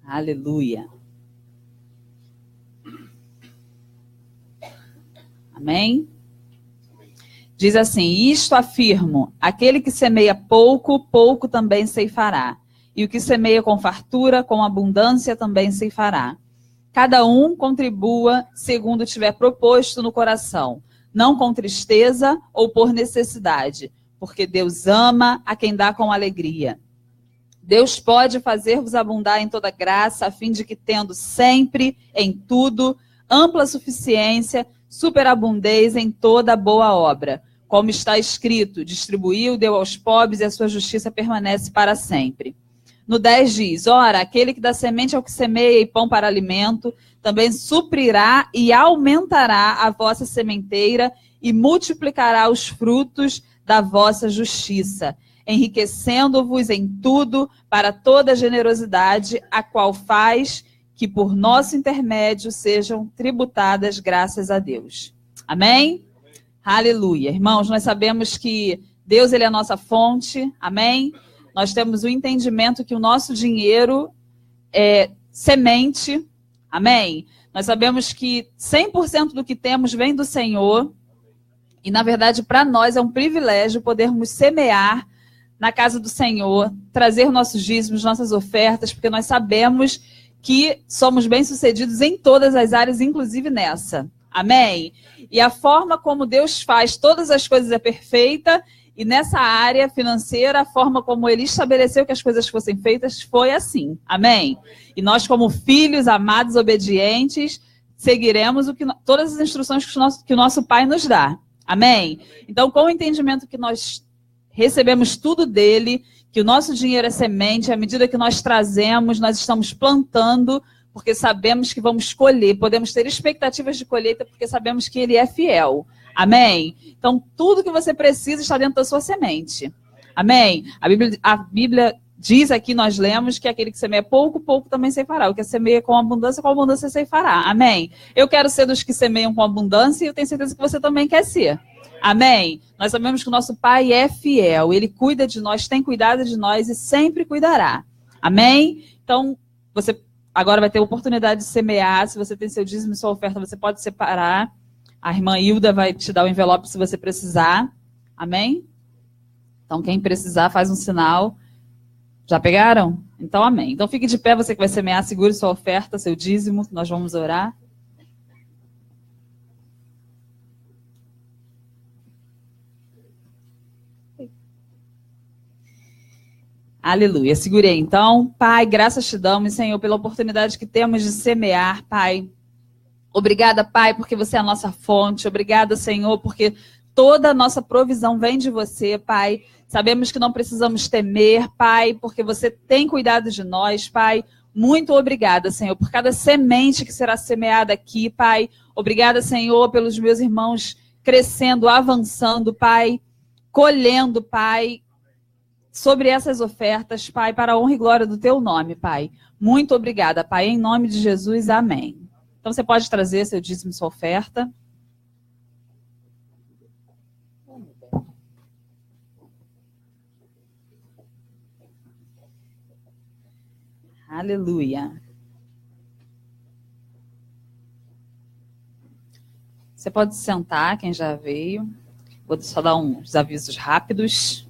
Speaker 3: Aleluia. Amém? Diz assim: isto afirmo, aquele que semeia pouco, pouco também ceifará. E o que semeia com fartura, com abundância também ceifará. Cada um contribua segundo tiver proposto no coração, não com tristeza ou por necessidade, porque Deus ama a quem dá com alegria. Deus pode fazer-vos abundar em toda graça, a fim de que, tendo sempre, em tudo, ampla suficiência, superabundez em toda boa obra. Como está escrito, distribuiu, deu aos pobres e a sua justiça permanece para sempre. No 10 diz, ora, aquele que dá semente ao que semeia e pão para alimento, também suprirá e aumentará a vossa sementeira e multiplicará os frutos da vossa justiça, enriquecendo-vos em tudo para toda generosidade, a qual faz que por nosso intermédio sejam tributadas graças a Deus. Amém? Aleluia. Irmãos, nós sabemos que Deus, ele é a nossa fonte. Amém? Nós temos o entendimento que o nosso dinheiro é semente. Amém? Nós sabemos que 100% do que temos vem do Senhor. E, na verdade, para nós é um privilégio podermos semear na casa do Senhor, trazer nossos dízimos, nossas ofertas, porque nós sabemos que somos bem-sucedidos em todas as áreas, inclusive nessa. Amém? E a forma como Deus faz todas as coisas é perfeita, e nessa área financeira, a forma como Ele estabeleceu que as coisas fossem feitas foi assim. Amém? E nós, como filhos amados, obedientes, seguiremos todas as instruções que o nosso Pai nos dá. Amém? Então, com o entendimento que nós recebemos tudo dele, que o nosso dinheiro é semente, à medida que nós trazemos, nós estamos plantando, porque sabemos que vamos colher, podemos ter expectativas de colheita, porque sabemos que ele é fiel. Amém? Então, tudo que você precisa está dentro da sua semente. Amém? A Bíblia diz aqui, nós lemos, que aquele que semeia pouco, pouco também ceifará. O que semeia com abundância ceifará. Amém? Eu quero ser dos que semeiam com abundância e eu tenho certeza que você também quer ser. Amém? Nós sabemos que o nosso Pai é fiel, Ele cuida de nós, tem cuidado de nós e sempre cuidará. Amém? Então, você agora vai ter a oportunidade de semear. Se você tem seu dízimo e sua oferta, você pode separar. A irmã Hilda vai te dar o envelope se você precisar. Amém? Então, quem precisar, faz um sinal. Já pegaram? Então, amém. Então, fique de pé, você que vai semear, segure sua oferta, seu dízimo, nós vamos orar. Aleluia. Segurei então. Pai, graças te damos, Senhor, pela oportunidade que temos de semear, Pai. Obrigada, Pai, porque você é a nossa fonte. Obrigada, Senhor, porque toda a nossa provisão vem de você, Pai. Sabemos que não precisamos temer, Pai, porque você tem cuidado de nós, Pai. Muito obrigada, Senhor, por cada semente que será semeada aqui, Pai. Obrigada, Senhor, pelos meus irmãos crescendo, avançando, Pai, colhendo, Pai, sobre essas ofertas, Pai, para a honra e glória do teu nome, Pai. Muito obrigada, Pai, em nome de Jesus, amém. Então você pode trazer seu dízimo e sua oferta. Aleluia. Você pode sentar, quem já veio. Vou só dar uns avisos rápidos.